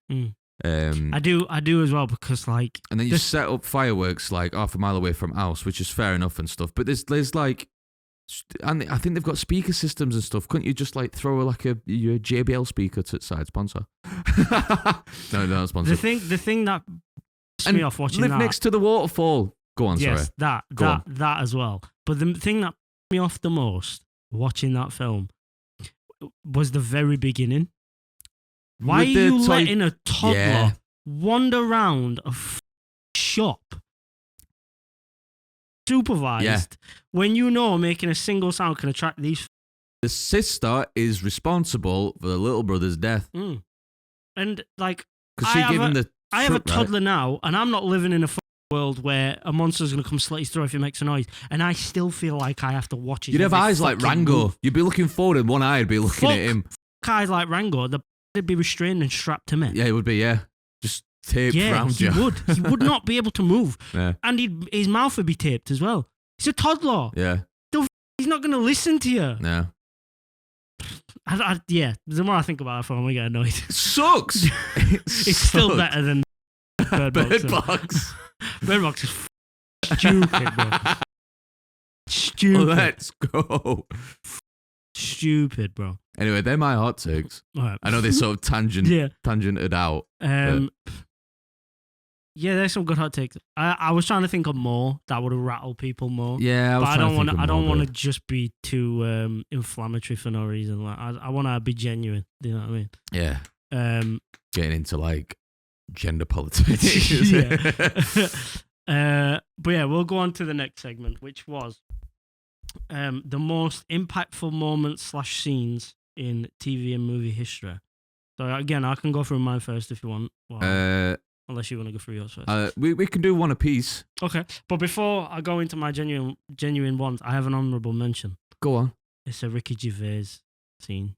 I do as well, because like, and then you set up fireworks like half a mile away from house, which is fair enough and stuff. But there's like, and I think they've got speaker systems and stuff. Couldn't you just like throw like your JBL speaker to side sponsor? No, not sponsor. The thing that pissed me off watching live that, next to the waterfall. Go on, yes, sorry. that as well. But the thing that pissed me off the most watching that film was the very beginning. Why are you letting a toddler wander around a shop supervised when you know making a single sound can attract these? The sister is responsible for the little brother's death. And like, because she gave him the. I have a toddler now, and I'm not living in a world where a monster's going to come slit his throat if he makes a noise, and I still feel like I have to watch it. You'd have eyes like Rango. Move. You'd be looking forward, and one eye would be looking at him. Eyes like Rango. They'd be restrained and strapped to me. Yeah, it would be. Yeah, just taped around you. He would not be able to move, and his mouth would be taped as well. He's a toddler. Yeah, he's not going to listen to you. No. The more I think about it, the more I get annoyed. It sucks. It's still better than Bird Box. Bird Box is stupid, bro. Stupid. Let's go. Stupid, bro. Anyway, they're my hot takes. All right. I know they sort of tangented out. Yeah, there's some good hot takes. I was trying to think of more that would rattle people more. Yeah, I don't want to just be too inflammatory for no reason. Like I want to be genuine. Do you know what I mean? Yeah. Getting into like gender politics. But yeah, we'll go on to the next segment, which was the most impactful moments / scenes in TV and movie history. So again, I can go through mine first if you want. Unless you want to go through yours first. We can do one apiece. Okay. But before I go into my genuine ones, I have an honourable mention. Go on. It's a Ricky Gervais scene.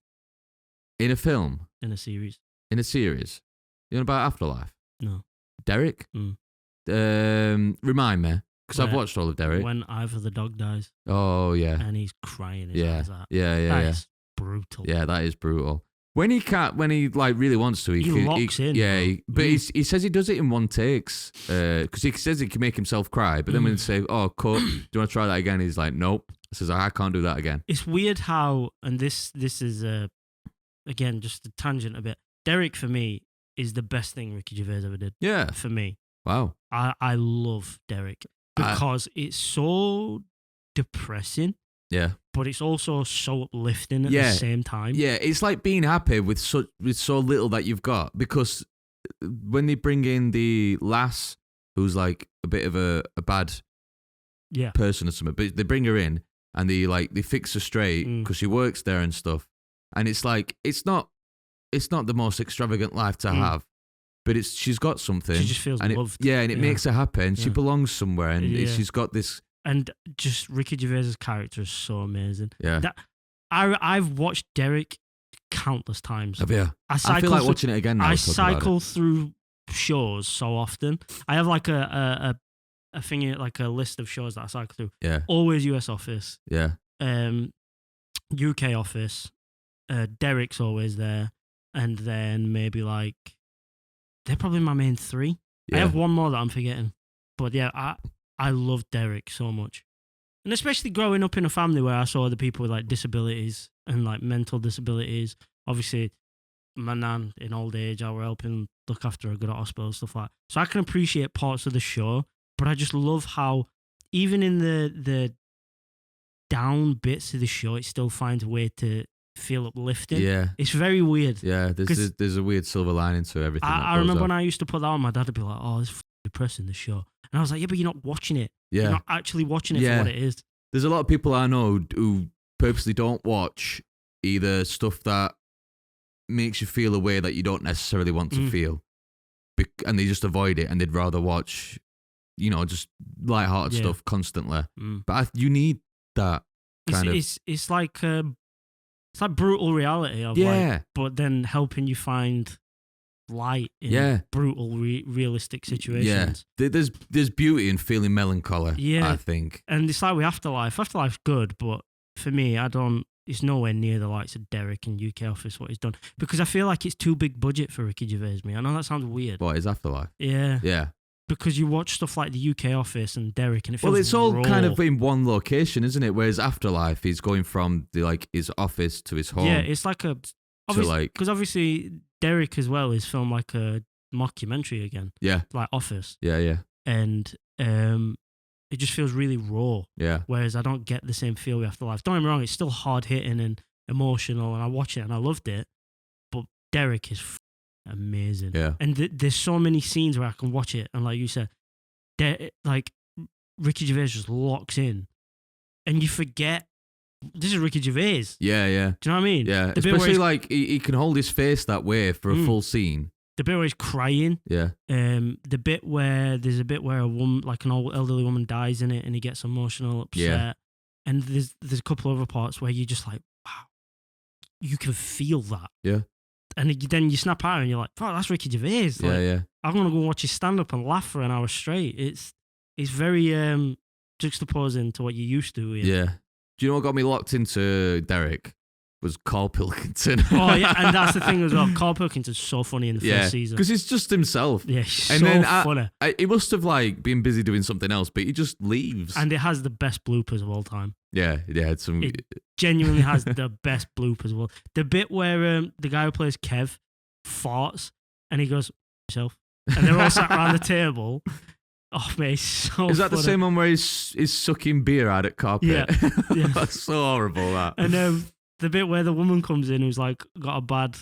In a film? In a series. In a series? You know about Afterlife? No. Derek? Remind me. Because I've watched all of Derek. When Ivor the dog dies. Oh, yeah. And he's crying his eyes out. Yeah. That is brutal. Yeah, that is brutal. When he like really wants to, he locks in. Yeah, but he says he does it in one takes because he says he can make himself cry. But then when they say, "Oh, cut, do you want to try that again?" He's like, "Nope." He says, "I can't do that again." It's weird how, and this is again just a tangent a bit. Derek for me is the best thing Ricky Gervais ever did. Yeah, for me. Wow, I love Derek because it's so depressing. Yeah. But it's also so uplifting at the same time. Yeah, it's like being happy with so little that you've got. Because when they bring in the lass, who's like a bit of a bad person or something, but they bring her in and they fix her straight because she works there and stuff. And it's like it's not the most extravagant life to have, but she's got something. She just feels loved. And it makes her happy, and she belongs somewhere, and she's got this. And just Ricky Gervais' character is so amazing. Yeah. I've watched Derek countless times. Have you? I feel like watching it again now. I cycle through shows so often. I have like a thing, like a list of shows that I cycle through. Yeah. Always US Office. Yeah. UK Office. Derek's always there. And then maybe like, they're probably my main three. Yeah. I have one more that I'm forgetting. But yeah, I love Derek so much. And especially growing up in a family where I saw the people with like disabilities and like mental disabilities. Obviously, my nan in old age, I were helping look after her, good at hospital, stuff like that. So I can appreciate parts of the show, but I just love how even in the down bits of the show, it still finds a way to feel uplifting. Yeah. It's very weird. Yeah, there's a weird silver lining to everything. I remember when I used to put that on, my dad would be like, "Oh, it's depressing, the show." And I was like, yeah, but you're not watching it. Yeah. You're not actually watching it for what it is. There's a lot of people I know who purposely don't watch either stuff that makes you feel a way that you don't necessarily want to feel. And they just avoid it, and they'd rather watch, just lighthearted stuff constantly. But you need that kind of... It's like brutal reality of life, but then helping you find light in brutal realistic situations. Yeah, there's beauty in feeling melancholy. I think, and it's like with Afterlife's good, but for me, I don't it's nowhere near the likes of Derek and UK Office, what he's done. Because I feel like it's too big budget for Ricky Gervais, me. I know that sounds weird. What, his Afterlife? Yeah. Yeah. Because you watch stuff like the UK Office and Derek, and it feels well, it's all raw. kind of in one location, isn't it? Whereas Afterlife, he's going from his office to his home. Yeah, it's like because obviously Derek as well is filmed like a mockumentary again. Yeah. Like Office. Yeah. And it just feels really raw. Yeah. Whereas I don't get the same feel with Afterlife. Don't get me wrong, it's still hard hitting and emotional, and I watch it and I loved it. But Derek is amazing. Yeah. And there's so many scenes where I can watch it, and like you said, like Ricky Gervais just locks in, and you forget this is Ricky Gervais. Yeah. Do you know what I mean? Yeah. Especially like he can hold his face that way for a full scene. The bit where he's crying. Yeah. The bit where there's a bit where a woman, like an old elderly woman, dies in it, and he gets emotional, upset. Yeah. And there's a couple other parts where you're just like, wow, you can feel that. Yeah. And then you snap out and you're like, oh, that's Ricky Gervais. Like, Yeah. I'm gonna go watch his stand up and laugh for an hour straight. It's very juxtaposing to what you used to. Yeah. Do you know what got me locked into Derek? Was Carl Pilkington. Oh yeah, and that's the thing as well. Carl Pilkington's so funny in the first season because he's just himself. Yeah, he's and so then funny. He must have like been busy doing something else, but he just leaves. And it has the best bloopers of all time. Yeah, it's some. It genuinely has the best bloopers of all. The bit where the guy who plays Kev farts and he goes himself, and they're all sat around the table. Oh mate, it's so. Is that funny. the same one where he's sucking beer out at carpet? Yeah. That's so horrible. That. And the bit where the woman comes in who's like got a bad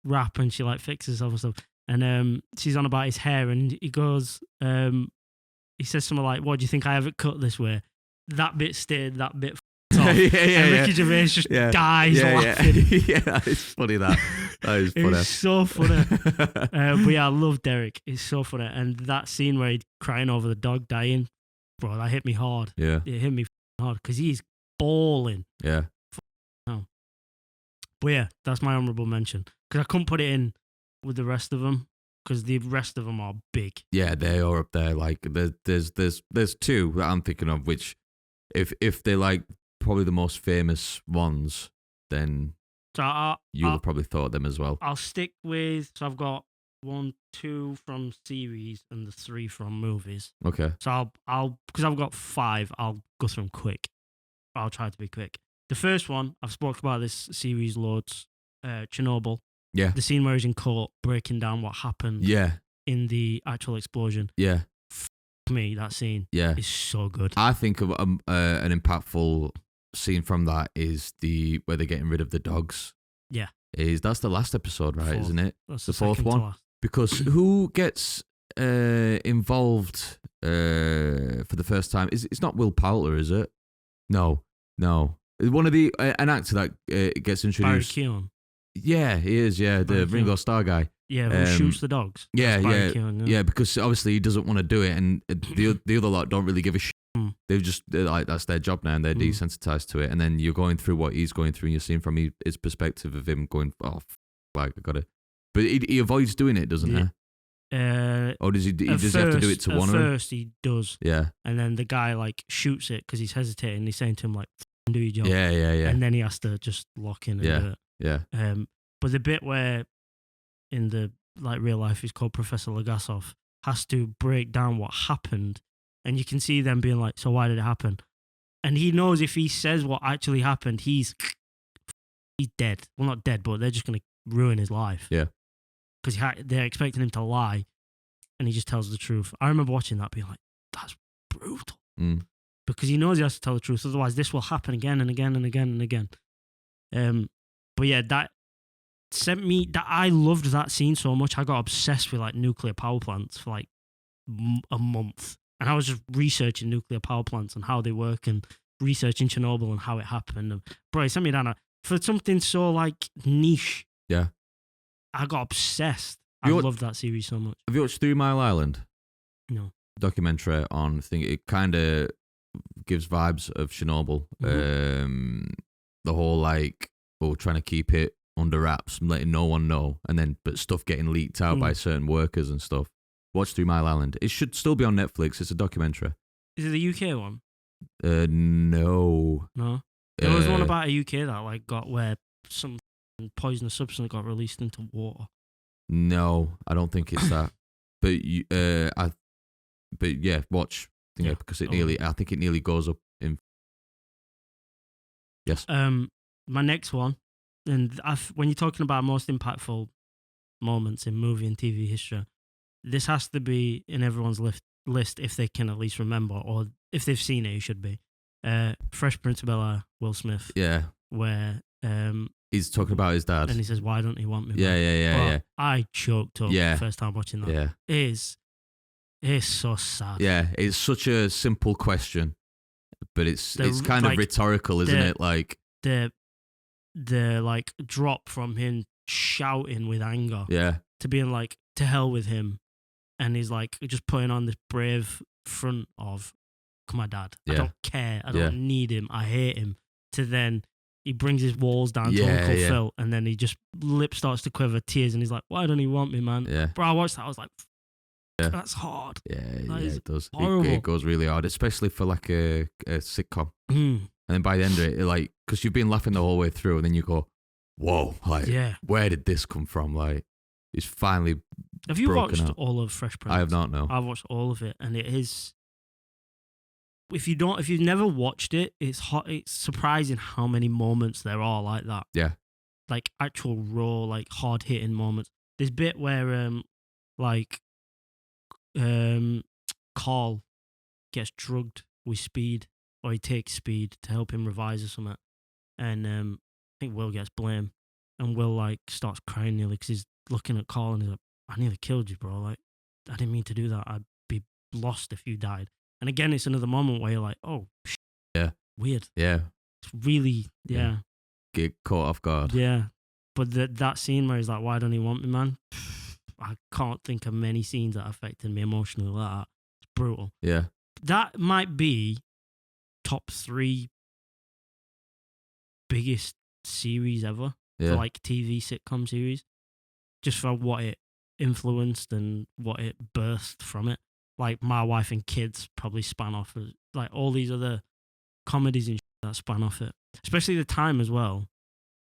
rap and she like fixes herself and stuff, and she's on about his hair, and he goes, he says something like, "What do you think I have it cut this way?" That bit stayed, that bit off. And Ricky Gervais just dies laughing. Yeah, that is funny. That is funny. It's so funny. But yeah, I love Derek. It's so funny, and that scene where he's crying over the dog dying, bro, that hit me hard. Yeah, it hit me hard because he's bawling. Yeah. But yeah, that's my honourable mention because I couldn't put it in with the rest of them because the rest of them are big. Yeah, they are up there. Like there's two that I'm thinking of, which if they're like probably the most famous ones, then you'll have probably thought of them as well. I'll stick with. So I've got 1, 2 from series and the 3 from movies. Okay. So I'll because I've got 5. I'll go through them quick. I'll try to be quick. The first one, I've spoken about this series loads, Chernobyl. Yeah. The scene where he's in court breaking down what happened in the actual explosion. Yeah. Me, that scene is so good. I think of an impactful scene from that is where they're getting rid of the dogs. Yeah. That's the last episode, right? Isn't it? That's the fourth one. Because who gets involved for the first time? It's not Will Poulter, is it? No. One of an actor that gets introduced. Barry Keoghan. Yeah, he is. Yeah, the Ringo Starr guy. Yeah, who shoots the dogs. Yeah, because obviously he doesn't want to do it, and the other lot don't really give a shit. They're like that's their job now, and they're desensitized to it. And then you're going through what he's going through, and you're seeing from his perspective of him going, "Oh, like I got it." But he avoids doing it, doesn't he? Or does he? Does he have to do it to one of them? At first, he does. Yeah. And then the guy like shoots it because he's hesitating. He's saying to him like, "Do your job." Yeah. And then he has to just lock in and do it. Yeah. But the bit where in the like real life he's called Professor Legasov has to break down what happened, and you can see them being like, "So why did it happen?" And he knows if he says what actually happened, he's dead. Well, not dead, but they're just gonna ruin his life. Yeah. Because they're expecting him to lie, and he just tells the truth. I remember watching that being like, that's brutal. Because he knows he has to tell the truth, otherwise this will happen again and again and again and again. But yeah, that sent me, that I loved that scene so much, I got obsessed with like nuclear power plants for like a month. And I was just researching nuclear power plants and how they work and researching Chernobyl and how it happened. And bro, it sent me down for something so like niche. Yeah. I got obsessed. I loved that series so much. Have you watched 3 Mile Island? No. Documentary on, I think it kind of gives vibes of Chernobyl. Mm-hmm. The whole like, trying to keep it under wraps, letting no one know, and then but stuff getting leaked out by certain workers and stuff. Watch 3 Mile Island. It should still be on Netflix. It's a documentary. Is it the UK one? No. No. There was one about a UK that like got where some poisonous substance got released into water. No, I don't think it's that. But yeah, watch. Because I think it nearly goes up in. Yes. My next one, and when you're talking about most impactful moments in movie and TV history, this has to be in everyone's list if they can at least remember, or if they've seen it, it should be. Fresh Prince of Bel-Air, Will Smith. Yeah. Where he's talking about his dad, and he says, "Why don't he want me?" Yeah. I choked up the first time watching that. Yeah. It's so sad. Yeah, it's such a simple question, but it's kind of rhetorical, isn't it? Like the like drop from him shouting with anger, to being like, to hell with him, and he's like just putting on this brave front of, "Come on, Dad, I don't care, I don't need him, I hate him," to then he brings his walls down to Uncle Phil, and then he just lip starts to quiver, tears, and he's like, "Why don't he want me, man?" Yeah. Bro, I watched that, I was like, that's hard. Yeah, it does. Horrible. It goes really hard, especially for like a sitcom. And then by the end of it, like, because you've been laughing the whole way through, and then you go, "Whoa, like, where did this come from?" Like, it's finally. Have you watched all of Fresh Prince? I have not. No, I've watched all of it, and it is. If you've never watched it, it's surprising how many moments there are like that. Yeah, like actual raw, like hard hitting moments. This bit where Carl gets drugged with speed, or he takes speed to help him revise or something, and I think Will gets blamed, and Will like starts crying nearly because he's looking at Carl and he's like, "I nearly killed you, bro. Like, I didn't mean to do that. I'd be lost if you died." And again, it's another moment where you're like, "Oh, weird." Yeah, it's really get caught off guard. Yeah, but that scene where he's like, "Why don't he want me, man?" I can't think of many scenes that affected me emotionally like that. It's brutal. Yeah. That might be top 3 biggest series ever. For like TV sitcom series. Just for what it influenced and what it birthed from it. Like My Wife and Kids probably span off like all these other comedies and that span off it. Especially the time as well.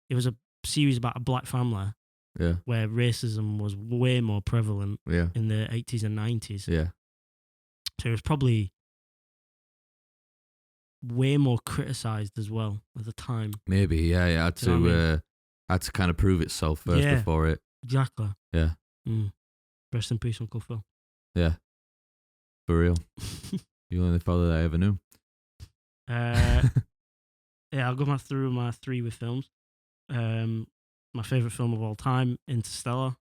It was a series about a black family. Yeah. Where racism was way more prevalent in the 80s and 90s. Yeah. So it was probably way more criticized as well at the time. Maybe, yeah. It had to kind of prove itself first before it. Exactly. Yeah. Rest in peace, Uncle Phil. Yeah. For real. The only father that I ever knew. I'll go through my 3 with films. My favorite film of all time, Interstellar.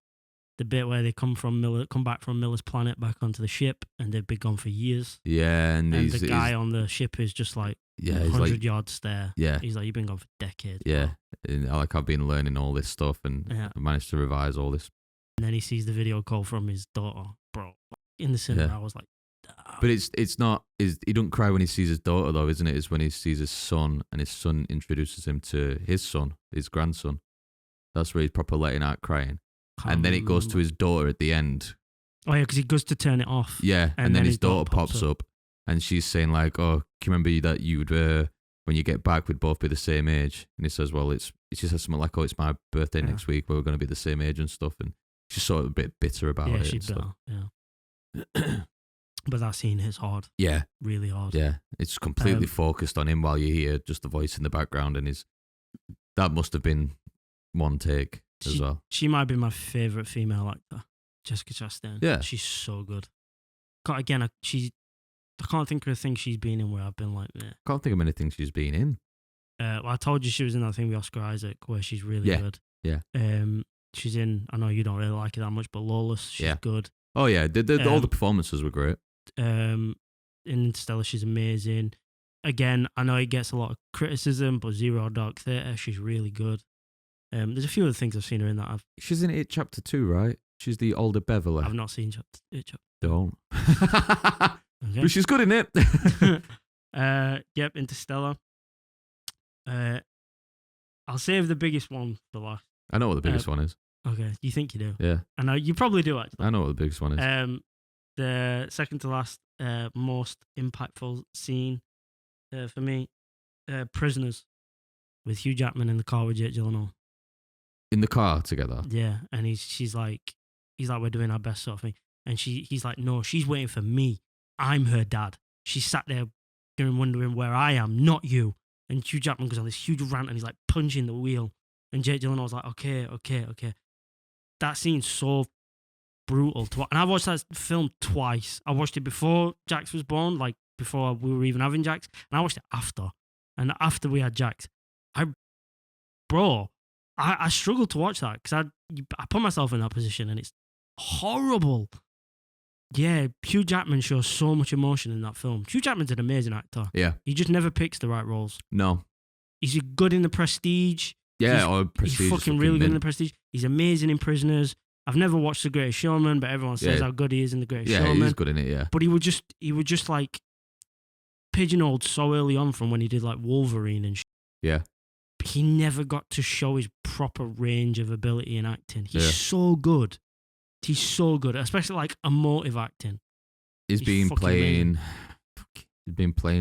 The bit where they come back from Miller's planet back onto the ship, and they've been gone for years. Yeah, and the guy on the ship is just like 100-yard stare. Yeah, he's like, "You've been gone for decades." Yeah, and I've been learning all this stuff, and I've managed to revise all this. And then he sees the video call from his daughter, bro. In the cinema, I was like, but it's not. He don't cry when he sees his daughter, though, isn't it? It's when he sees his son, and his son introduces him to his son, his grandson. That's where he's proper letting out crying. And then it goes to his daughter at the end. Oh, yeah, because he goes to turn it off. Yeah, and then his daughter pops up, and she's saying, like, "Oh, can you remember that you'd, when you get back, we'd both be the same age?" And he says, "Well, she says something like, 'Oh, it's my birthday next week, we're going to be the same age and stuff.'" And she's sort of a bit bitter about it. Yeah, she's bitter, yeah. But that scene hits hard. Yeah. Really hard. Yeah, it's completely focused on him while you hear just the voice in the background, and that must have been one take as well. She might be my favourite female actor, Jessica Chastain. Yeah. She's so good. I can't think of a thing she's been in where I've been like, "Meh." Can't think of anything she's been in. Well, I told you she was in that thing with Oscar Isaac where she's really good. Yeah. She's in, I know you don't really like it that much, but Lawless, she's good. Oh, yeah. All the performances were great. In Interstellar, she's amazing. Again, I know it gets a lot of criticism, but Zero Dark Thirty, she's really good. There's a few other things I've seen her in that She's in It Chapter 2, right? She's the older Beverly. I've not seen It Chapter 2. Don't. Okay. But she's good in it. Yep, Interstellar. I'll save the biggest one for last. I know what the biggest one is. Okay, you think you do? Yeah. I know you probably do, actually. I know what the biggest one is. The second to last most impactful scene for me, Prisoners. with Hugh Jackman in the car with Jake Gyllenhaal. In the car together? Yeah, and he's like, we're doing our best sort of thing. And he's like, no, she's waiting for me. I'm her dad. She sat there wondering where I am, not you. And Hugh Jackman goes on this huge rant and he's like punching the wheel. And Jake Gyllenhaal's like, okay. That scene's so brutal to watch. And I watched that film twice. I watched it before Jax was born, like before we were even having Jax. And I watched it after. And after we had Jax, I struggled to watch that because I put myself in that position and it's horrible. Yeah, Hugh Jackman shows so much emotion in that film. Hugh Jackman's an amazing actor. Yeah. He just never picks the right roles. No. He's good in The Prestige. Yeah, Prestige. He's fucking really good in The Prestige. He's amazing in Prisoners. I've never watched The Greatest Showman, but everyone says how good he is in The Greatest Showman. Yeah, he's good in it, yeah. But he would just like pigeonholed so early on from when he did like Wolverine and shit. Yeah. He never got to show his proper range of ability in acting. He's so good. He's so good, especially like emotive acting. He's been playing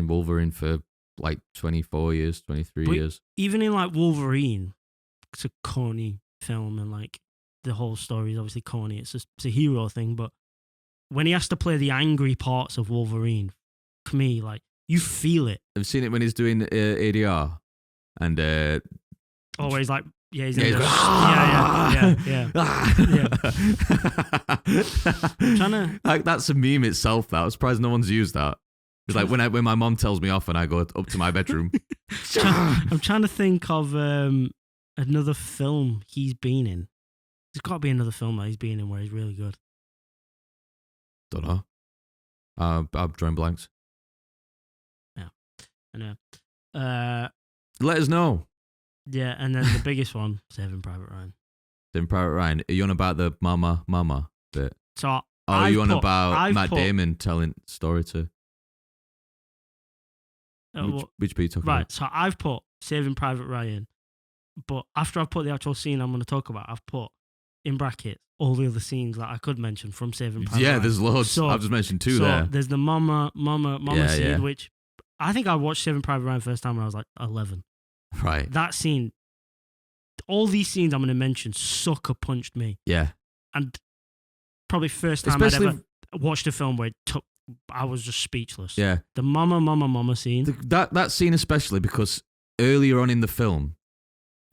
Wolverine for like 24 years, 23 years. Even in like Wolverine, it's a corny film and like the whole story is obviously corny. It's a hero thing, but when he has to play the angry parts of Wolverine, for me, like you feel it. I've seen it when he's doing ADR and always like. Yeah, he's yeah. I'm trying to like that's a meme itself. That I'm surprised no one's used that. It's like when my mom tells me off and I go up to my bedroom. I'm trying to think of another film he's been in. There's got to be another film that he's been in where he's really good. Don't know. I'm drawing blanks. Yeah, I know. Let us know. Yeah, and then the biggest one, Saving Private Ryan. Saving Private Ryan. Are you on about the mama bit? So are you on about Matt Damon telling story to? Which bit are you talking about? Right, so I've put Saving Private Ryan, but after I've put the actual scene I'm going to talk about, I've put in brackets all the other scenes that I could mention from Saving Private Ryan. Yeah, there's loads. So, I've just mentioned two there. There's the mama scene, which I think I watched Saving Private Ryan first time when I was like 11. Right. That scene, all these scenes I'm going to mention sucker punched me. Yeah. And probably first time I'd ever watched a film where I was just speechless. Yeah. The mama scene. That scene especially because earlier on in the film,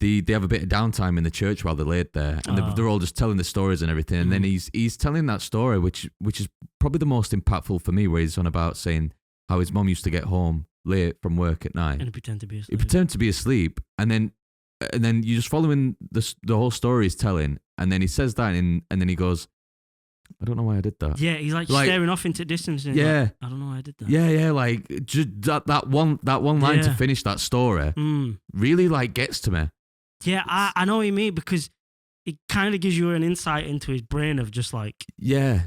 they have a bit of downtime in the church while they're laid there. And they're all just telling the stories and everything. And then he's telling that story, which is probably the most impactful for me, where he's on about saying how his mom used to get home late from work at night. And he pretended to be asleep. He pretended to be asleep. And then you're just following the whole story he's telling. And then he says that and then he goes, I don't know why I did that. Yeah, he's like staring off into distance. And yeah. Like, I don't know why I did that. Yeah, like just that one line to finish that story really like gets to me. Yeah, I know what you mean because it kind of gives you an insight into his brain of just like... Yeah.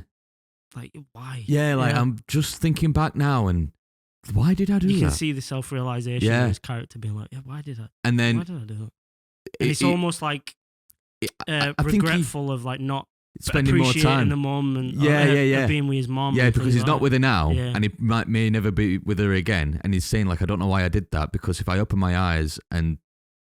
Like, why? Yeah, like I'm just thinking back now and why did I do that? You can see the self-realization of his character being like, yeah, why did I do that? And it's almost like regretful of like not spending more time the mom and being with his mom. Yeah, because he's not with her now and he may never be with her again. And he's saying like, I don't know why I did that because if I opened my eyes and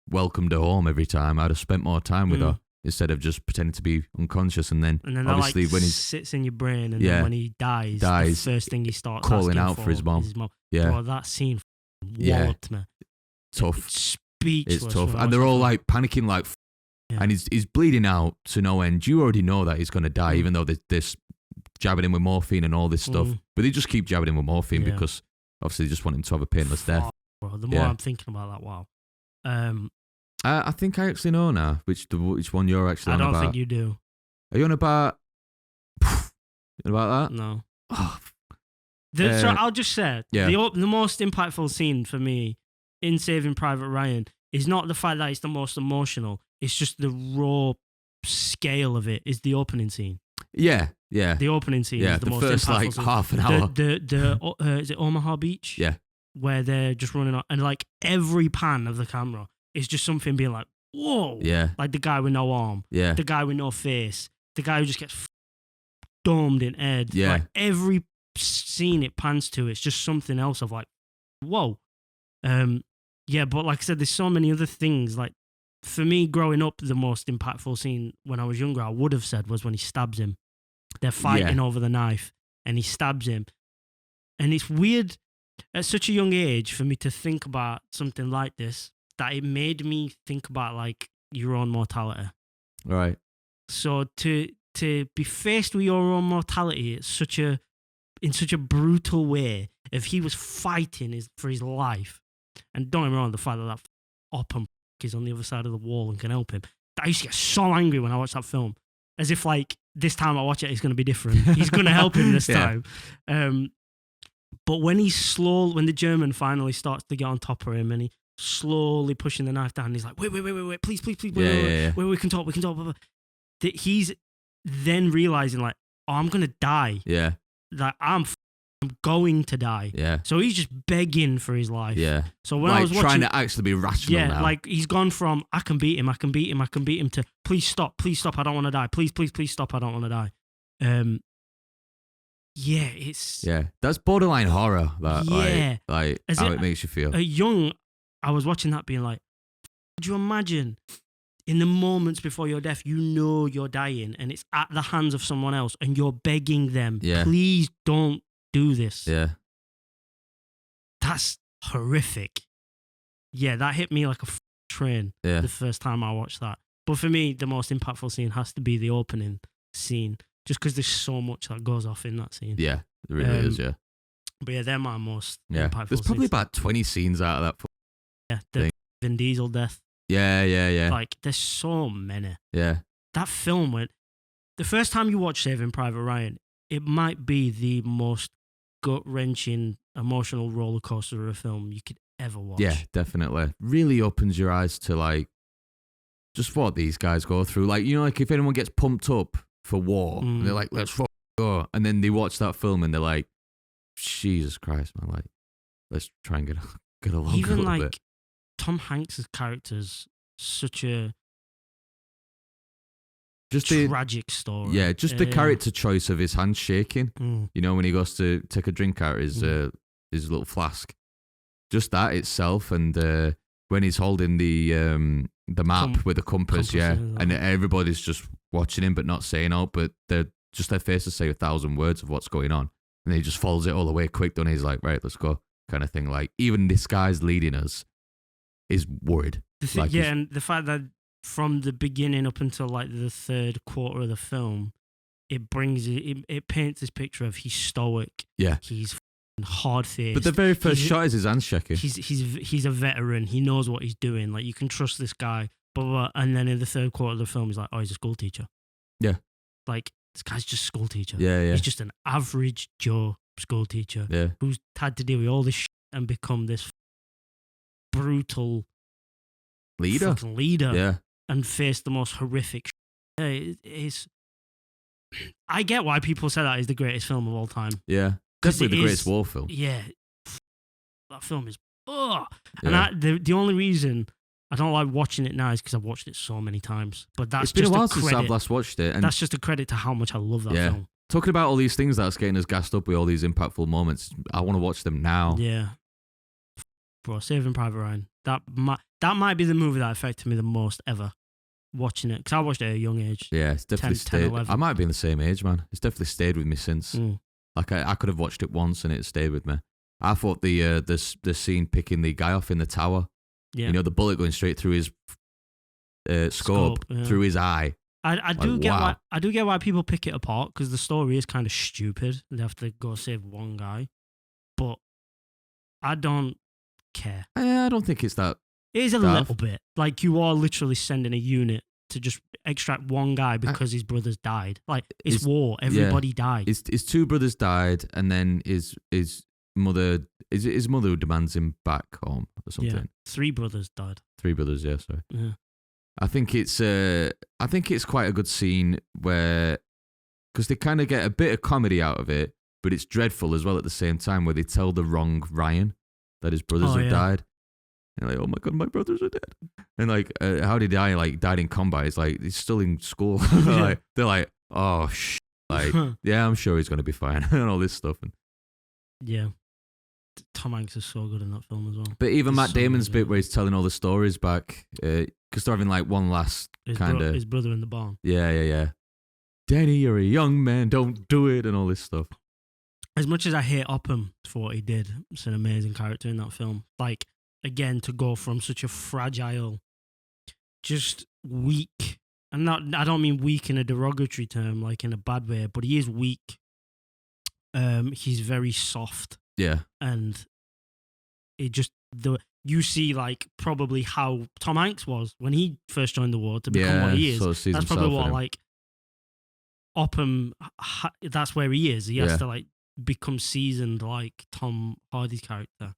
welcomed her home every time, I'd have spent more time with her instead of just pretending to be unconscious. And then obviously when he sits in your brain and then when he dies, the first thing he starts calling out for his mom. Yeah. Bro, that scene walloped me. Tough. It's speechless. It's tough. And they're all like panicking like and he's bleeding out to no end. You already know that he's going to die even though they're jabbing him with morphine and all this stuff. But they just keep jabbing him with morphine because obviously they just want him to have a painless death. Bro, the more I'm thinking about that, wow. I think I actually know now which one you're actually on about. I don't think you do. Are you on about... about that? No. So I'll just say, the most impactful scene for me in Saving Private Ryan is not the fact that it's the most emotional. It's just the raw scale of it is the opening scene. Yeah. The opening scene is the most first impactful scene. half an hour. Is it Omaha Beach? Yeah. Where they're just running on, and like every pan of the camera is just something being like, whoa. Yeah. Like the guy with no arm. Yeah. The guy with no face. The guy who just gets domed in head. Yeah. Like every scene it pans to, it's just something else of like, whoa. Yeah, but like I said, there's so many other things. Like, for me, growing up, the most impactful scene when I was younger, I would have said, was when he stabs him. They're fighting over the knife, and he stabs him. And it's weird at such a young age for me to think about something like this, that it made me think about like your own mortality. Right. So to be faced with your own mortality in such a brutal way, if he was fighting for his life, and don't get me wrong, the fact that op and is on the other side of the wall and can help him, I used to get so angry when I watched that film, as if like this time I watch it, it's going to be different. He's going to help him this time. But when the German finally starts to get on top of him and he slowly pushing the knife down, he's like, wait, please, wait, we can talk. That he's then realizing like, oh, I'm going to die. Yeah. Like I'm going to die. Yeah. So he's just begging for his life. Yeah. So when like I was watching, trying to actually be rational now. like he's gone from I can beat him to please stop, I don't want to die. Please stop, I don't want to die. That's borderline horror. That, like how it makes you feel. I was watching that being like, could you imagine in the moments before your death, you know you're dying and it's at the hands of someone else and you're begging them, please don't do this. Yeah. That's horrific. Yeah, that hit me like a train the first time I watched that. But for me, the most impactful scene has to be the opening scene, just because there's so much that goes off in that scene. Yeah, it really is, yeah. But yeah, they're my most impactful There's probably scenes. about 20 scenes out of that. The Vin Diesel death. Yeah. Like, there's so many. Yeah. That film went... The first time you watch Saving Private Ryan, it might be the most gut-wrenching, emotional roller coaster of a film you could ever watch. Yeah, definitely. Really opens your eyes to, like, just what these guys go through. Like, you know, like if anyone gets pumped up for war, they're like, let's go. And then they watch that film and they're like, Jesus Christ, man, like, let's try and get along even a little like bit. Tom Hanks' character's such a tragic story. Yeah, just the character choice of his hand shaking. You know, when he goes to take a drink out of his little flask. Just that itself, and when he's holding the map with the compass, and everybody's just watching him but not saying out, but their faces say 1,000 words of what's going on, and he just follows it all the way quick. Then he's like, right, let's go, kind of thing. Like, even this guy's leading us is worried. And the fact that from the beginning up until like the third quarter of the film, it paints this picture of he's stoic. Yeah, he's hard faced. But the very first shot is his hands shaking. He's a veteran. He knows what he's doing. Like, you can trust this guy. But and then in the third quarter of the film, he's like, oh, he's a school teacher. Yeah, like, this guy's just a school teacher. Yeah. He's just an average Joe school teacher. Yeah, who's had to deal with all this shit and become this brutal leader. Yeah, and face the most horrific shit. I get why people say that is the greatest film of all time. Yeah. Definitely the greatest war film. Yeah. That film is... And the only reason I don't like watching it now is because I've watched it so many times. But that's it's been a while since I've last watched it. And that's just a credit to how much I love that film. Talking about all these things that's getting us gassed up with all these impactful moments, I want to watch them now. Yeah. Bro, Saving Private Ryan. That might be the movie that affected me the most ever. Watching it. Because I watched it at a young age. Yeah, it's definitely 10, 10, I might be in the same age, man. It's definitely stayed with me since... Like, I could have watched it once and it stayed with me. I thought the scene picking the guy off in the tower, you know, the bullet going straight through his scope through his eye. I do get why people pick it apart, because the story is kind of stupid. They have to go save one guy, but I don't care. I don't think it's that. It is a little bit. Like, you are literally sending a unit to just extract one guy because his brothers died. Like, it's war. Everybody died. His two brothers died, and then his mother... Is it his mother who demands him back home or something? Yeah. 3 brothers died. 3 brothers, yeah, sorry. Yeah. I think it's quite a good scene where... Because they kind of get a bit of comedy out of it, but it's dreadful as well at the same time, where they tell the wrong Ryan that his brothers have died. And like, oh my God, my brothers are dead. And like, how did he die? Like, died in combat. It's like, he's still in school. They're like, oh, like, yeah, I'm sure he's going to be fine. And all this stuff. And yeah. Tom Hanks is so good in that film as well. But even Matt Damon's bit where he's telling all the stories back, because they're having like one last kind of... His brother in the barn. Yeah. Danny, you're a young man, don't do it, and all this stuff. As much as I hate Upham for what he did, it's an amazing character in that film. Like, again, to go from such a fragile, just weak, and I don't mean weak in a derogatory term, like in a bad way, but he is weak. He's very soft. Yeah. And it just, you see like probably how Tom Hanks was when he first joined the war to become what he is. So that's probably what like Upham, that's where he is. He has to like become seasoned like Tom Hardy's character.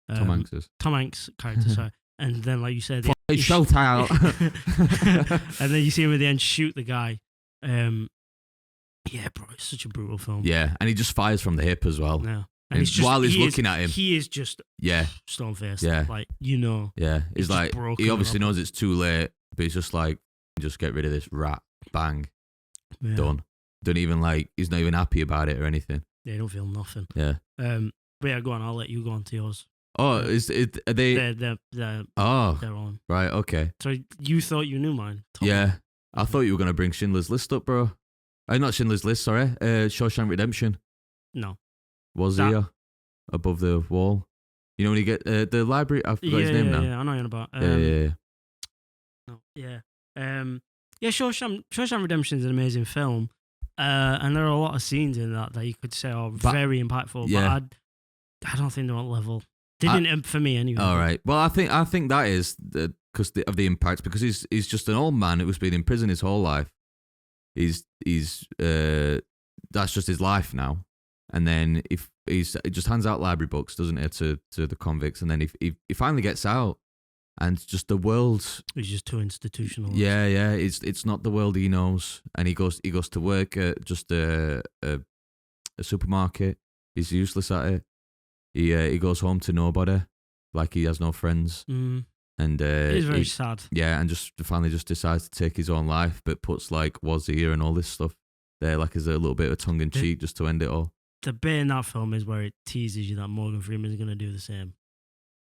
Tom Hanks' character, sorry. And then, like you said, showtime. And then you see him at the end shoot the guy. Yeah, bro, it's such a brutal film. Yeah, and he just fires from the hip as well. Yeah. And he's just, while he's looking at him, he is just stone faced. Yeah, like you know. Yeah, he's like he obviously knows it's too late, but he's just like, just get rid of this rat. Bang, done. Don't even like. He's not even happy about it or anything. They don't feel nothing. Yeah. But yeah, go on. I'll let you go on to yours. Oh, is it? Are they? They're they're on. Right. Okay. So you thought you knew mine? Yeah, I thought you were gonna bring Schindler's List up, bro. Not Schindler's List. Sorry. Shawshank Redemption. No. Was he above the wall? You know when you get the library? I forgot his name now. Yeah, I know you're about. Yeah. No, yeah. Shawshank Redemption is an amazing film, and there are a lot of scenes in that you could say are very impactful. Yeah. But I don't think they're on level. They didn't for me anyway. All right. Well, I think that is because of the impact, because he's just an old man who's been in prison his whole life. He's that's just his life now. And then if he just hands out library books, doesn't he, to the convicts, and then if he finally gets out, and just the world, he's just too institutional. Yeah. It's not the world he knows, and he goes to work at just a supermarket. He's useless at it. He goes home to nobody, like he has no friends. And it's very sad. Yeah, and just finally just decides to take his own life, but puts like was here and all this stuff there, like as a little bit of tongue in cheek, just to end it all. The bit in that film is where it teases you that Morgan Freeman is going to do the same.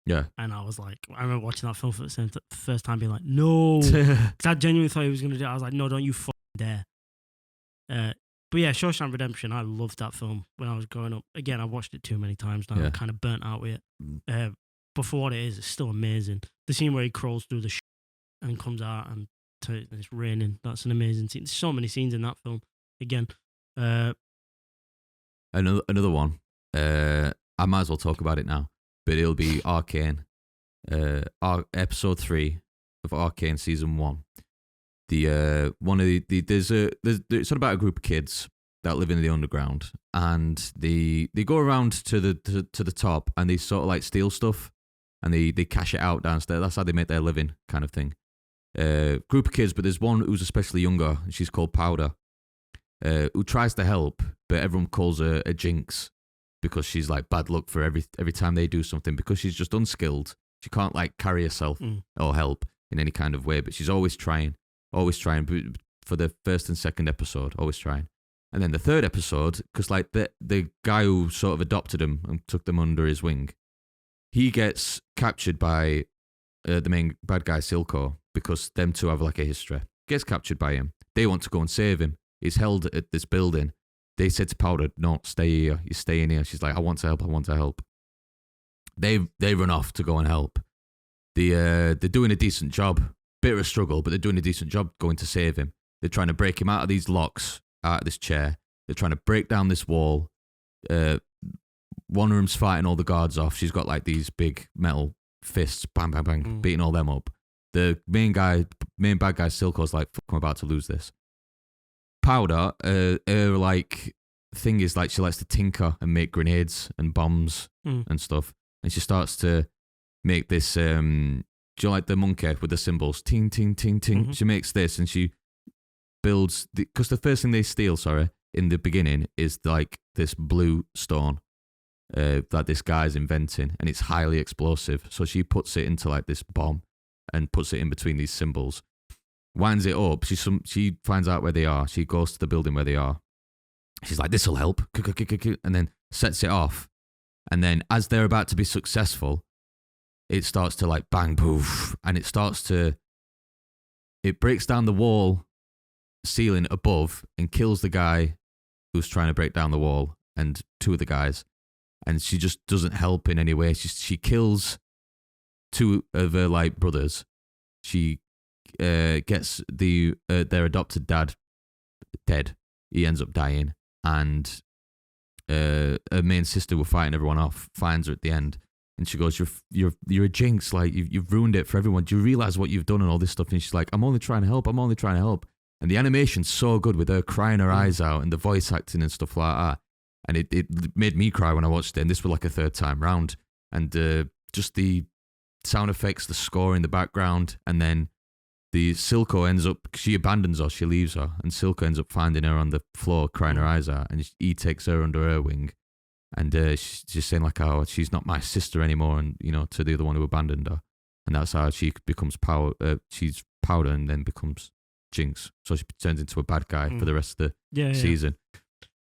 Yeah. And I was like, I remember watching that film for the first time being like, no. Because I genuinely thought he was going to do it. I was like, no, don't you fucking dare. But yeah, Shawshank Redemption, I loved that film when I was growing up. Again, I watched it too many times now. I'm kind of burnt out with it. But for what it is, it's still amazing. The scene where he crawls through the and comes out and it's raining. That's an amazing scene. There's so many scenes in that film. Again. Another one. I might as well talk about it now. But it'll be Arcane. Episode 3 of Arcane season 1. It's about a group of kids that live in the underground, and they go around to the top, and they sort of like steal stuff, and they cash it out downstairs. That's how they make their living, kind of thing. Group of kids, but there's one who's especially younger. She's called Powder, who tries to help, but everyone calls her a jinx because she's like bad luck for every time they do something, because she's just unskilled. She can't like carry herself or help in any kind of way, but she's always trying for the first and second episode, always trying. And then the third episode, because like the guy who sort of adopted them and took them under his wing, he gets captured by the main bad guy, Silco, because them two have like a history. Gets captured by him. They want to go and save him. He's held at this building. They said to Powder, no, stay here. You're staying here. She's like, I want to help. They run off to go and help. They're doing a decent job. Bit of a struggle, but they're doing a decent job going to save him. They're trying to break him out of these locks, out of this chair. They're trying to break down this wall. One of them's fighting all the guards off. She's got like these big metal fists, bang, bang, bang, beating all them up. The main bad guy, Silco's like, fuck, I'm about to lose this. Powder, her like thing is like she likes to tinker and make grenades and bombs and stuff. And she starts to make this, do you like the monkey with the cymbals? Ting, ting, ting, ting. Mm-hmm. She makes this and she builds, because the first thing they steal, in the beginning is like this blue stone that this guy's inventing, and it's highly explosive. So she puts it into like this bomb and puts it in between these symbols, winds it up. She finds out where they are. She goes to the building where they are. She's like, this will help. And then sets it off. And then as they're about to be successful, it starts to like bang, poof, and it breaks down the wall ceiling above and kills the guy who's trying to break down the wall and two of the guys. And she just doesn't help in any way. She kills two of her like brothers. She gets their adopted dad dead. He ends up dying, and her main sister, who fighting everyone off, finds her at the end, and she goes, "You're a jinx. Like you've ruined it for everyone. Do you realize what you've done and all this stuff?" And she's like, "I'm only trying to help. I'm only trying to help." And the animation's so good with her crying her eyes out and the voice acting and stuff like that. And it made me cry when I watched it. And this was like a third time round. And just the sound effects, the score in the background, and then the Silco ends up, she abandons her, she leaves her, and Silco ends up finding her on the floor crying her eyes out, and he takes her under her wing, and she's saying like, "Oh, she's not my sister anymore," and to the other one who abandoned her, and that's how she becomes she's Powder and then becomes Jinx, so she turns into a bad guy for the rest of the season.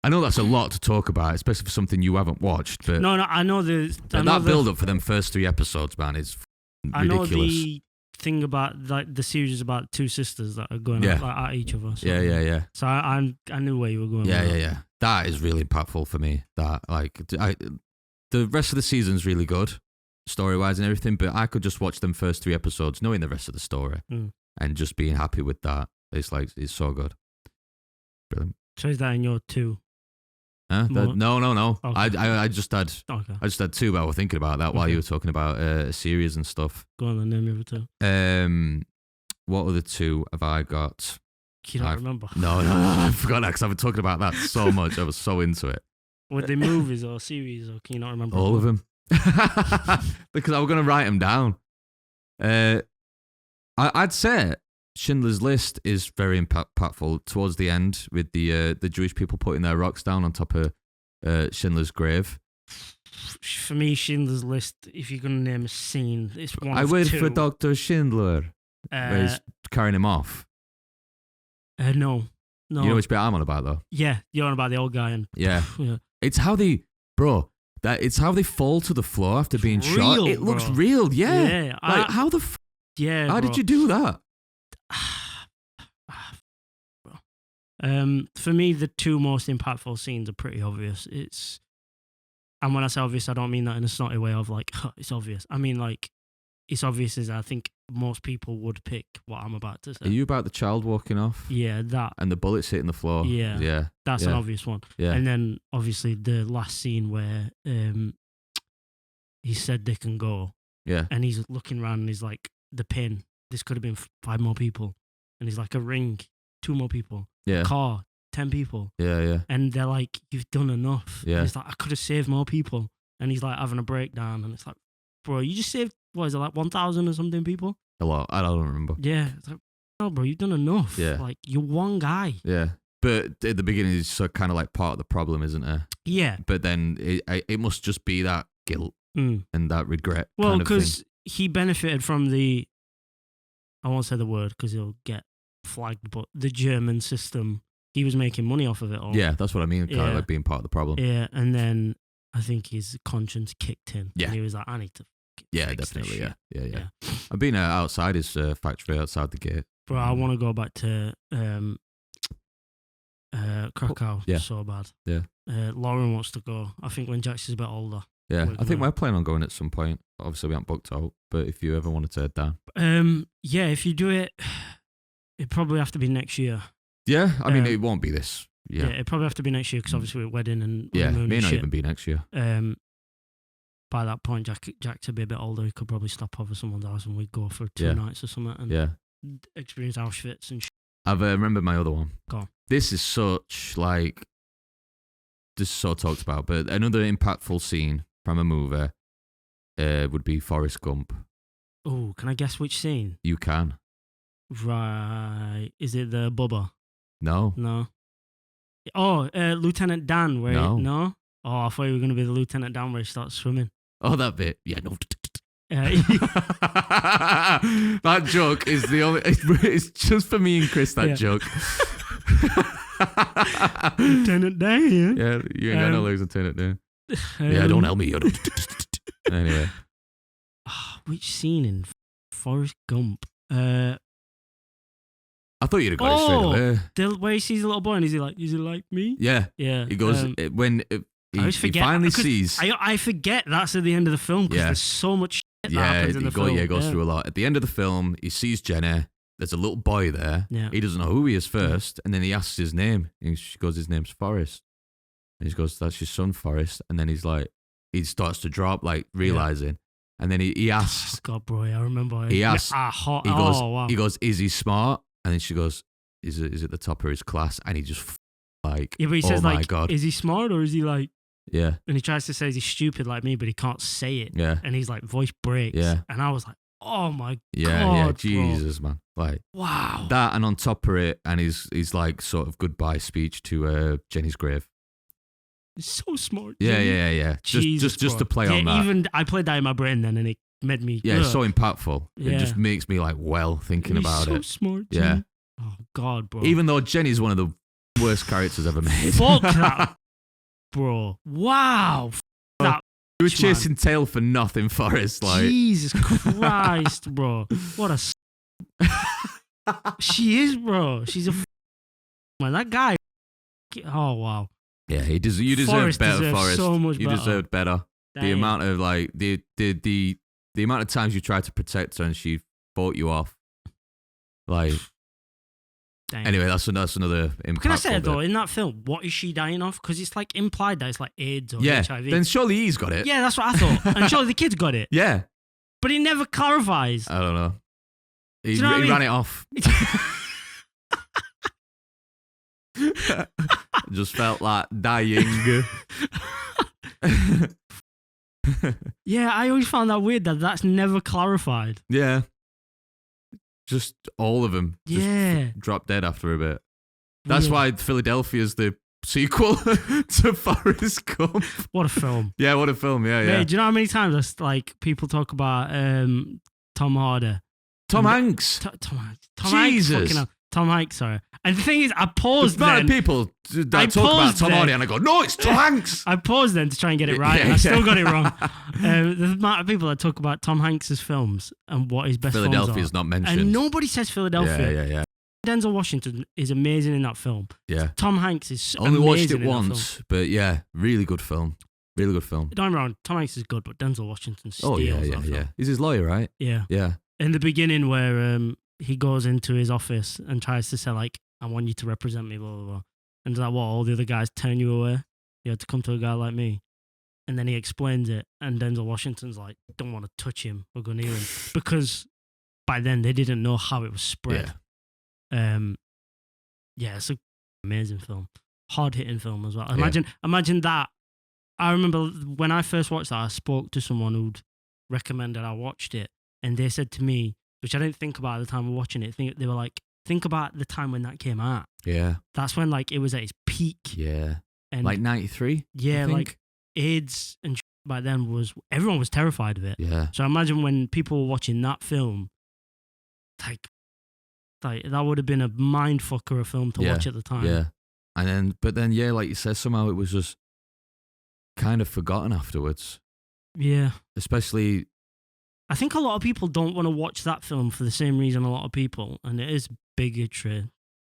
I know that's a lot to talk about, especially for something you haven't watched. But no, I know that build up for them first 3 episodes, man, is ridiculous. I know the thing about like the series is about two sisters that are going at each other. So, yeah. So I knew where you were going. Yeah. That is really impactful for me. That the rest of the season's really good, story wise and everything. But I could just watch them first 3 episodes, knowing the rest of the story, and just being happy with that. It's so good. Brilliant. So is that in your 2? No. Okay. I just had 2, but I was thinking about that while you were talking about a series and stuff. Go on, then name your 2. What other 2 have I got? You don't remember? No, I forgot that because I've been talking about that so much. I was so into it. Were they movies or series, or can you not remember? All of them. Because I was going to write them down. I'd say Schindler's List is very impactful towards the end with the Jewish people putting their rocks down on top of Schindler's grave. For me, Schindler's List, if you're going to name a scene, it's one I of wait 2. for Dr. Schindler. Where he's carrying him off. No. You know which bit I'm on about, though? Yeah, you're on about the old guy. Yeah. It's how they... Bro, it's how they fall to the floor after being shot. It looks real, yeah. Like, how the... How did you do that? For me, the 2 most impactful scenes are pretty obvious. And when I say obvious, I don't mean that in a snotty way of like, it's obvious. I mean like, it's obvious as I think most people would pick what I'm about to say. Are you about the child walking off? Yeah, that. And the bullets hitting the floor? Yeah. That's an obvious one. Yeah. And then obviously the last scene where he said they can go. Yeah. And he's looking around and he's like, the pin, this could have been 5 more people. And he's like, a ring, 2 more people. Yeah. A car, 10 people. Yeah. And they're like, you've done enough. Yeah. And he's like, I could have saved more people. And he's like having a breakdown. And it's like, bro, you just saved, what is it, like 1,000 or something people? A lot. I don't remember. Yeah. It's like, no, bro, you've done enough. Yeah. Like, you're one guy. Yeah. But at the beginning, it's kind of like part of the problem, isn't it? Yeah. But then it must just be that guilt and that regret. Well, because he benefited from the, I won't say the word because he'll get flagged, but the German system, he was making money off of it all. Yeah, that's what I mean. Kind of like being part of the problem. Yeah, and then I think his conscience kicked in. Yeah. And he was like, I need to fix definitely. this shit. Yeah. I've been outside his factory, outside the gate. Bro, I want to go back to Krakow so bad. Yeah. Lauren wants to go. I think when Jax is a bit older. Yeah, I think we're planning on going at some point. Obviously, we haven't booked out, but if you ever wanted to head down. Yeah, if you do it, it'd probably have to be next year. Yeah, I mean, it won't be this. Yeah, it'd probably have to be next year because obviously we're wedding and it may not even be next year. By that point, Jack to be a bit older, he could probably stop over someone's house and we'd go for 2 nights or something and experience Auschwitz and shit. I've remembered my other one. Go on. This is such like, this is so talked about, but another impactful scene from a movie would be Forrest Gump. Oh, can I guess which scene? You can. Right. Is it the Bubba? No. Oh, Lieutenant Dan. Where no. Oh, I thought you were going to be the Lieutenant Dan where he starts swimming. Oh, that bit. Yeah, no. That joke is the only... It's just for me and Chris, that joke. Lieutenant Dan. Yeah, you ain't got no Lieutenant Dan. Yeah, don't help me. Anyway. Which scene in Forrest Gump? I thought you'd have got it straight away. Where he sees a little boy and is he like me? Yeah. Yeah. He goes, he finally sees. I forget that's at the end of the film because there's so much shit that happens in the film. Yeah, it goes through a lot. At the end of the film, he sees Jenny. There's a little boy there. Yeah. He doesn't know who he is first. And then he asks his name. And she goes, his name's Forrest. And he goes, that's your son, Forrest. And then he's like, he starts to drop, like, realizing. And then he asks. Oh, God, bro, I remember. He asks. He goes, is he smart? And then she goes, is it the top of his class? And he just like, yeah, but he says, my like, God. Is he smart or is he like? Yeah. And he tries to say he's stupid like me, but he can't say it. Yeah. And he's like, voice breaks. Yeah. And I was like, oh my God. Yeah, Jesus, man. Like, wow. That, and on top of it, and his like sort of goodbye speech to Jenny's grave. He's so smart. Yeah. Jesus, just to play on that. Even I played that in my brain then, and it made me. Yeah, it's so impactful. Yeah. It just makes me like thinking about it. So smart. Jenny. Yeah. Oh God, bro. Even though Jenny's one of the worst characters ever made. Fuck that, bro. Wow. That. You were chasing tail for nothing, Forrest. Like Jesus Christ, bro. What a. She is, bro. She's a. Man, that guy. Oh wow. Yeah, you deserve better, Forrest. So much you better. deserved better. Damn. The amount of like the amount of times you tried to protect her and she fought you off. Like. Dang. Anyway, that's another impact. Can I say it though? In that film, what is she dying of? Because it's like implied that it's like AIDS or HIV. Then surely he's got it. Yeah, that's what I thought. And surely the kid's got it. Yeah. But he never clarifies. I don't know. He ran it off. Just felt like dying. Yeah, I always found that weird that that's never clarified. Yeah. Just all of them. Yeah. Drop dead after a bit. That's why Philadelphia's the sequel to Forrest Gump. What a film. Yeah, what a film. Yeah. Mate, do you know how many times like people talk about Tom Hardy? Tom Hanks. Tom Jesus. Hanks. Tom Hanks, sorry. And the thing is, I paused then. There's a lot of people that talk about Tom Hardy and I go, no, it's Tom Hanks. I paused then to try and get it right, and I still got it wrong. The amount of people that talk about Tom Hanks' films and what his best films are. Philadelphia's not mentioned. And nobody says Philadelphia. Yeah. Denzel Washington is amazing in that film. Yeah. Tom Hanks is only amazing watched it once, but yeah, really good film. Really good film. Don't get me wrong, Tom Hanks is good, but Denzel Washington steals. Oh, yeah. He's his lawyer, right? Yeah. Yeah. In the beginning where he goes into his office and tries to say, like, I want you to represent me, blah, blah, blah. And it's like, what, all the other guys turn you away? You had to come to a guy like me. And then he explains it, and Denzel Washington's like, don't want to touch him or go near him. Because by then they didn't know how it was spread. Yeah, it's an amazing film. Hard-hitting film as well. Imagine that. I remember when I first watched that, I spoke to someone who'd recommended I watched it, and they said to me, which I didn't think about at the time of watching it, they were like, think about the time when that came out. Yeah. That's when like it was at its peak. Yeah. And like 93? Yeah, like AIDS and by then everyone was terrified of it. Yeah. So imagine when people were watching that film, like that would have been a mind fucker of film to watch at the time. Yeah. But then, like you said, somehow it was just kind of forgotten afterwards. Yeah. Especially, I think a lot of people don't want to watch that film for the same reason a lot of people, and it is bigotry,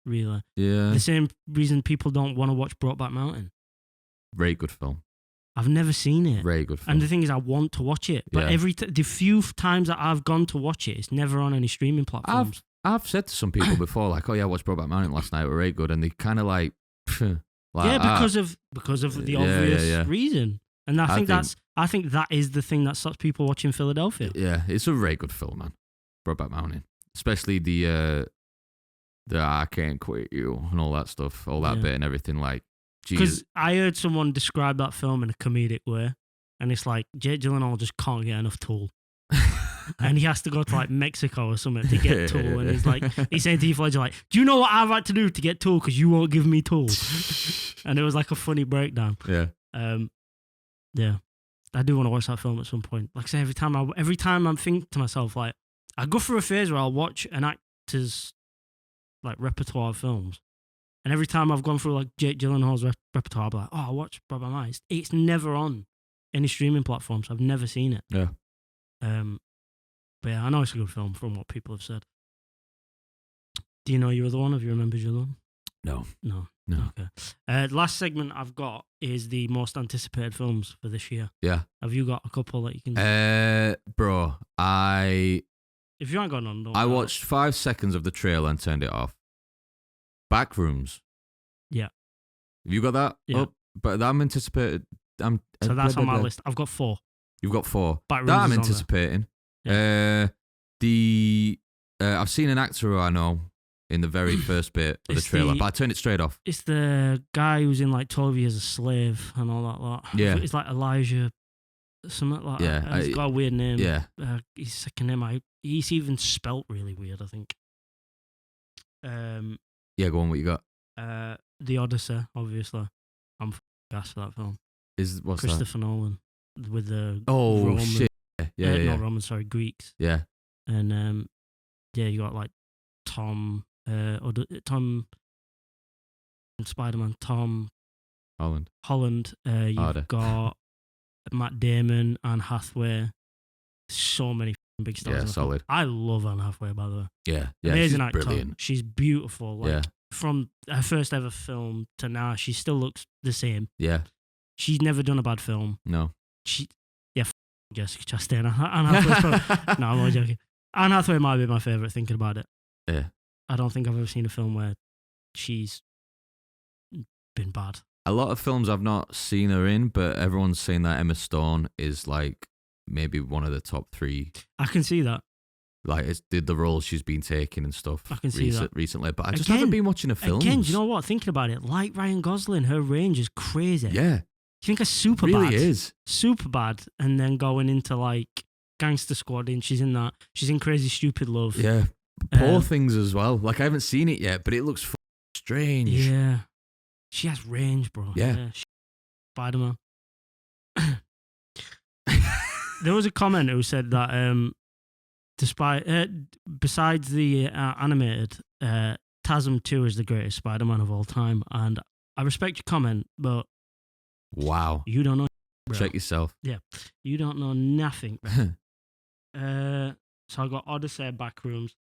really. Yeah. The same reason people don't want to watch Brokeback Mountain. Very good film. I've never seen it. Very good film. And the thing is, I want to watch it, but the few times that I've gone to watch it, it's never on any streaming platforms. I've said to some people before, like, oh yeah, I watched Brokeback Mountain last night, it was very good, and they kind of like because of the obvious reason. And I think that is the thing that stops people watching Philadelphia. Yeah, it's a very good film, man. Brokeback Mountain, especially the I can't quit you and all that stuff, all that bit and everything. Like, because I heard someone describe that film in a comedic way, and it's like Jake Gyllenhaal just can't get enough Tool. And he has to go to like Mexico or something to get Tool, and he's saying to Heath Ledger, like, do you know what I've had to do to get Tool because you won't give me Tool? And it was like a funny breakdown. Yeah. Yeah. I do want to watch that film at some point. Like I say, every time I'm thinking to myself, like, I go through a phase where I'll watch an actor's like repertoire of films, And every time I've gone through like Jake Gyllenhaal's repertoire, I'll be like, I watched Bad by My. It's never on any streaming platforms. I've never seen it. Yeah. But yeah, I know it's a good film from what people have said. Do you know your other one? Have you remembered your other one? No. Okay. The last segment I've got is the most anticipated films for this year. Yeah. Have you got a couple that you can? Bro, If you ain't got none, I watched 5 seconds of the trailer and turned it off. Backrooms. Yeah. Have you got that? Yeah. Up? But I'm anticipated. So that's on my list. I've got 4. You've got 4. Backrooms that I'm is on anticipating. there. I've seen an actor who I know in the very first bit of the trailer, but I turned it straight off. It's the guy who's in like 12 Years a Slave and all that lot. Yeah. It's like Elijah, something like Yeah, that. He's got a weird name. Yeah. His second name, he's even spelt really weird, I think. Yeah, go on, what you got? The Odyssey, obviously. I'm gassed for that film. What's Christopher Nolan with the Roman, shit. Yeah. Not Romans, sorry, Greeks. Yeah. And you got like Tom Spider-Man, Tom Holland. You've got Matt Damon, Anne Hathaway. So many big stars. Yeah, solid. I love Anne Hathaway, by the way. Yeah, amazing she's actor. Brilliant. She's beautiful. Like, yeah. From her first ever film to now, she still looks the same. Yeah. She's never done a bad film. No. Jessica Chastain. Anne Hathaway's no, I'm only joking. Anne Hathaway might be my favourite, thinking about it. Yeah. I don't think I've ever seen a film where she's been bad. A lot of films I've not seen her in, but everyone's saying that Emma Stone is like maybe one of the top 3. I can see that. Like, it's the roles she's been taking and stuff. I can see that. Recently, but I just haven't been watching her films. Again, do you know what? Thinking about it, like Ryan Gosling, her range is crazy. Yeah. You think of Superbad? Really is. Superbad, and then going into like Gangster Squad, and she's in that. She's in Crazy Stupid Love. Yeah. Poor Things as well. Like, I haven't seen it yet, but it looks strange. Yeah. She has range, bro. Yeah. Spider-Man. There was a comment who said that besides the animated, TASM 2 is the greatest Spider-Man of all time. And I respect your comment, but wow, you don't know. Bro. Check yourself. Yeah. You don't know nothing. So I got Odyssey, Backrooms.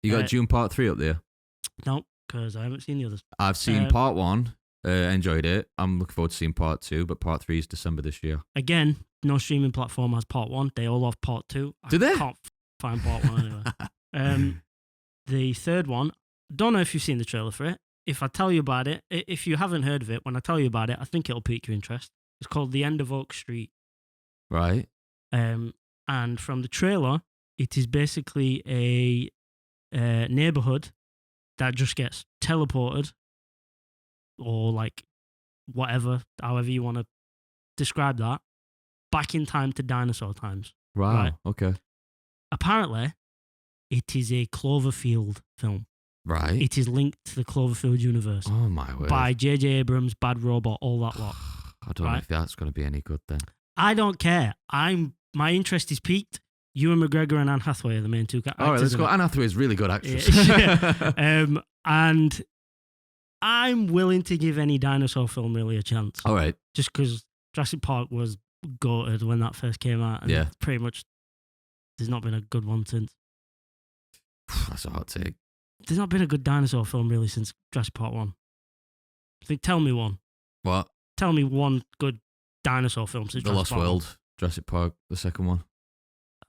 You got Dune Part 3 up there? Nope, because I haven't seen the others. I've seen Part 1. Enjoyed it. I'm looking forward to seeing Part 2, but Part 3 is December this year. Again, no streaming platform has Part 1. They all have Part 2. Do they? I can't find Part 1 anyway. The third one, don't know if you've seen the trailer for it. If I tell you about it, if you haven't heard of it, when I tell you about it, I think it'll pique your interest. It's called The End of Oak Street. Right. And from the trailer, it is basically a neighborhood that just gets teleported, or like whatever, however you want to describe that, back in time to dinosaur times. Right. Okay. Apparently, it is a Cloverfield film. Right. It is linked to the Cloverfield universe. Oh my word. By J.J. Abrams, Bad Robot, all that lot. I don't know if that's going to be any good then. I don't care. My interest is piqued. Ewan McGregor and Anne Hathaway are the main 2 characters. All right, let's go. Anne Hathaway is really good actress. Yeah. And I'm willing to give any dinosaur film really a chance. All right. Just because Jurassic Park was goated when that first came out. And pretty much there's not been a good one since. That's a hot take. There's not been a good dinosaur film really since Jurassic Park 1. I think, tell me one. What? Tell me one good dinosaur film since The Jurassic Lost Park World, 1. Jurassic Park, the second one.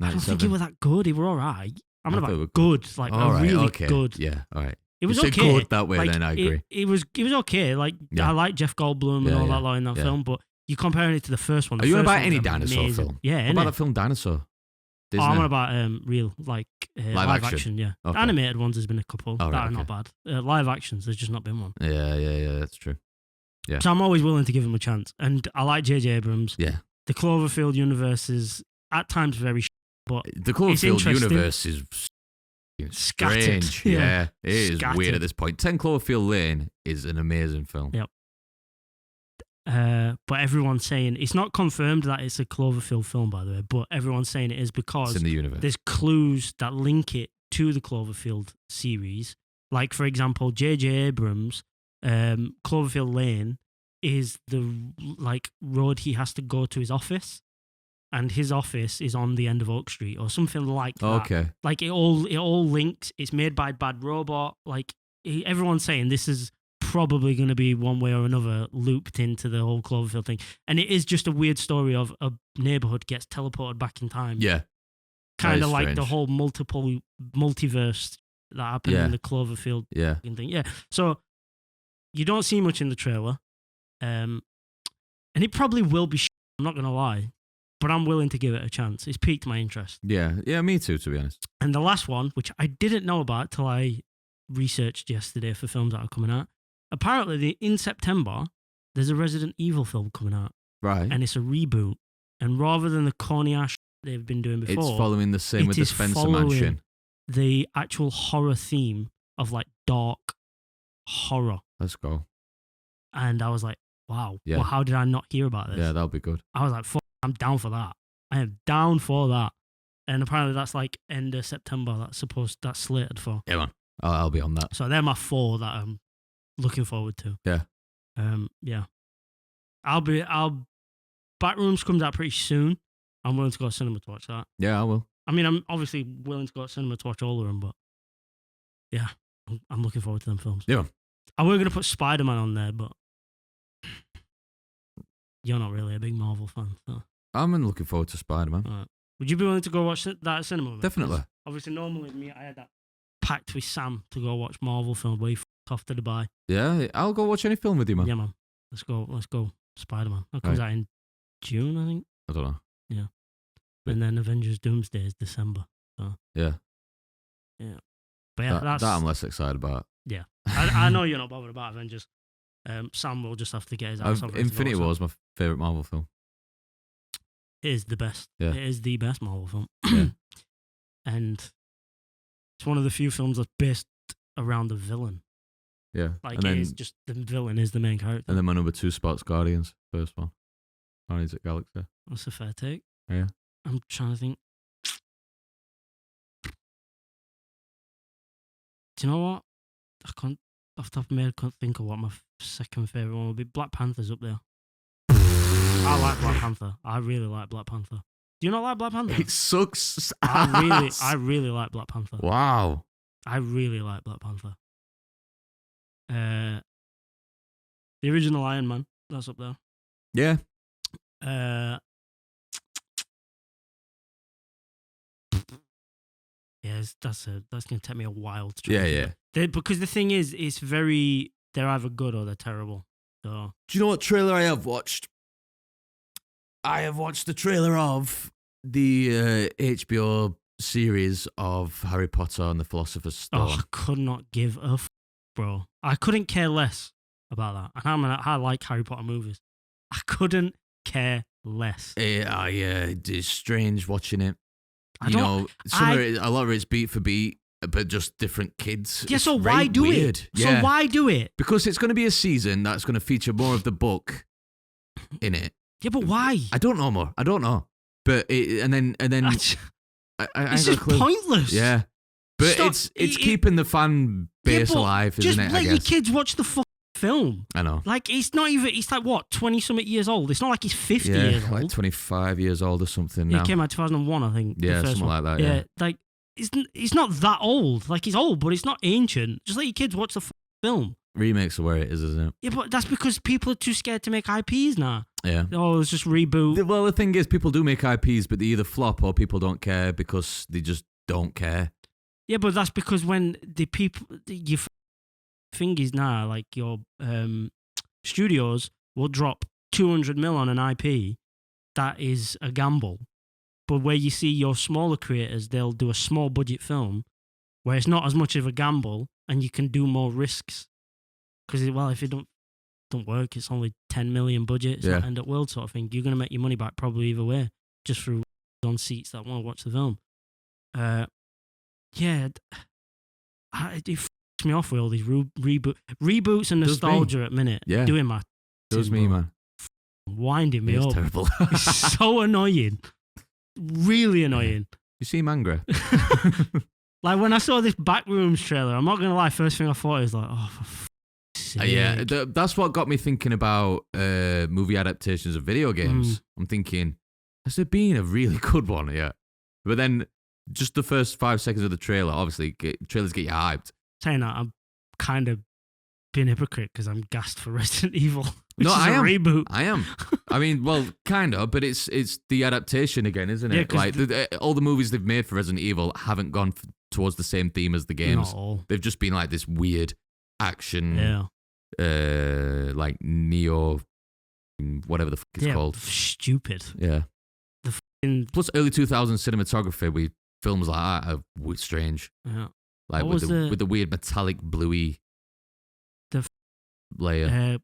I don't think it was that good. They were all right. I'm I about thought it was good. Like, all right, really okay. good. Yeah, all right. It was you okay. Good that way, like, then I agree. It was okay. Like, I like Jeff Goldblum and all that lot in that film, but you're comparing it to the first one. Are you on about any dinosaur film? Yeah, what about that film Dinosaur? Disney? Oh, I'm on about real, like, live action, yeah. Okay. Animated ones, there's been a couple that are okay. not bad. Live actions, there's just not been one. Yeah, that's true. Yeah. So I'm always willing to give him a chance. And I like J.J. Abrams. Yeah. The Cloverfield universe is at times very but the Cloverfield universe is strange. Yeah. It is weird at this point. 10 Cloverfield Lane is an amazing film. Yep. But everyone's saying it's not confirmed that it's a Cloverfield film, by the way, but everyone's saying it is because it's in the universe. There's clues that link it to the Cloverfield series. Like, for example, J.J. Abrams Cloverfield Lane is the road he has to go to his office, and his office is on the end of Oak Street or something like that. Okay. Like it all links. It's made by Bad Robot. Like everyone's saying this is probably going to be one way or another looped into the whole Cloverfield thing. And it is just a weird story of a neighborhood gets teleported back in time. Yeah. Kind of like the whole multiverse that happened in the Cloverfield thing. Yeah. So you don't see much in the trailer. And it probably will be I'm not going to lie. But I'm willing to give it a chance. It's piqued my interest. Yeah. Yeah, me too, to be honest. And the last one, which I didn't know about till I researched yesterday for films that are coming out. Apparently, in September, there's a Resident Evil film coming out. Right. And it's a reboot. And rather than the corny ass they've been doing before, it's following the same with the Spencer Mansion. The actual horror theme of like dark horror. Let's go. And I was like, wow. Yeah. Well, how did I not hear about this? Yeah, that'll be good. I was like, I'm down for that. I am down for that. And apparently that's like end of September. That's slated for. Yeah, man. I'll be on that. So they're my 4 that I'm looking forward to. Yeah. Yeah. Backrooms comes out pretty soon. I'm willing to go to cinema to watch that. Yeah, I will. I mean, I'm obviously willing to go to cinema to watch all of them, but yeah, I'm looking forward to them films. Yeah. I were going to put Spider-Man on there, but you're not really a big Marvel fan. So. I'm looking forward to Spider-Man. Right. Would you be willing to go watch that at cinema? With Definitely. Obviously, normally I had that pact with Sam to go watch Marvel films where he off to Dubai. Yeah, I'll go watch any film with you, man. Yeah, man. Let's go. Spider-Man. That comes out in June, I think. I don't know. Yeah. And then Avengers Doomsday is December. So. Yeah. Yeah. But yeah, that I'm less excited about. Yeah. I know you're not bothered about Avengers. Sam will just have to get his ass over. Infinity War is my favourite Marvel film. It is the best. Yeah. It is the best Marvel film. Yeah. And it's one of the few films that's based around the villain. Yeah. Like, it is just the villain is the main character. And then my number 2 spot's Guardians, first one. Guardians of the Galaxy. That's a fair take. Yeah. I'm trying to think. Do you know what? I can't, off the top of my head, I can't think of what my second favourite one would be. Black Panther's up there. I like Black Panther. I really like Black Panther. Do you not like Black Panther? It sucks. I really like Black Panther. Wow. I really like Black Panther. The original Iron Man, that's up there. Yeah. Yeah, that's gonna take me a while to try. Yeah. Because the thing is, they're either good or they're terrible. So. Do you know what trailer I have watched? I have watched the trailer of the HBO series of Harry Potter and the Philosopher's Stone. Oh, I could not give a bro. I couldn't care less about that. And I like Harry Potter movies. I couldn't care less. It's strange watching it. A lot of it's beat for beat, but just different kids. Yeah, so why do it? Yeah. So why do it? Because it's going to be a season that's going to feature more of the book in it. Yeah, but why? I don't know more. I don't know. But and then it's just pointless. Yeah, but it's keeping the fan base alive, isn't it? Just let your kids watch the fucking film. I know. Like it's not even. It's like what 20-something years old. It's not like he's 50 years old. Like 25 years old or something. Now. He came out 2001, I think. Yeah, the first something one. like that. Yeah, like it's not that old. Like he's old, but it's not ancient. Just let your kids watch the film. Remakes are where it is, isn't it? Yeah, but that's because people are too scared to make IPs now. Yeah. Oh, it's just reboot. Well, the thing is, people do make IPs, but they either flop or people don't care because they just don't care. Yeah, but that's because when your thing is now, like your studios will drop 200 mil on an IP, that is a gamble. But where you see your smaller creators, they'll do a small budget film where it's not as much of a gamble and you can do more risks. Because, if it don't work, it's only 10 million budget, it's not end up world sort of thing. You're going to make your money back probably either way, just through on seats that want to watch the film. It f***s me off with all these reboots and nostalgia at minute. Yeah. Doing my... Does me, man. Winding me up. It's terrible. It's so annoying. Really annoying. You see Mangra? Like when I saw this Backrooms trailer, I'm not going to lie, first thing I thought is like, oh, for f***'s sick. That's what got me thinking about movie adaptations of video games. I'm thinking, has there been a really good one yet? But then, just the first 5 seconds of the trailer, obviously, trailers get you hyped. Saying that, I'm kind of being a hypocrite because I'm gassed for Resident Evil. Which No, is I a am. reboot. I am. I mean, well, kind of, but it's the adaptation again, isn't it? 'cause Like all the movies they've made for Resident Evil haven't gone towards the same theme as the games. No. They've just been like this weird action, Yeah. like neo, whatever the fuck it's called. Stupid. Yeah. In, Plus, early 2000s cinematography with films like that are strange. yeah. Like What was with the weird metallic bluey layer.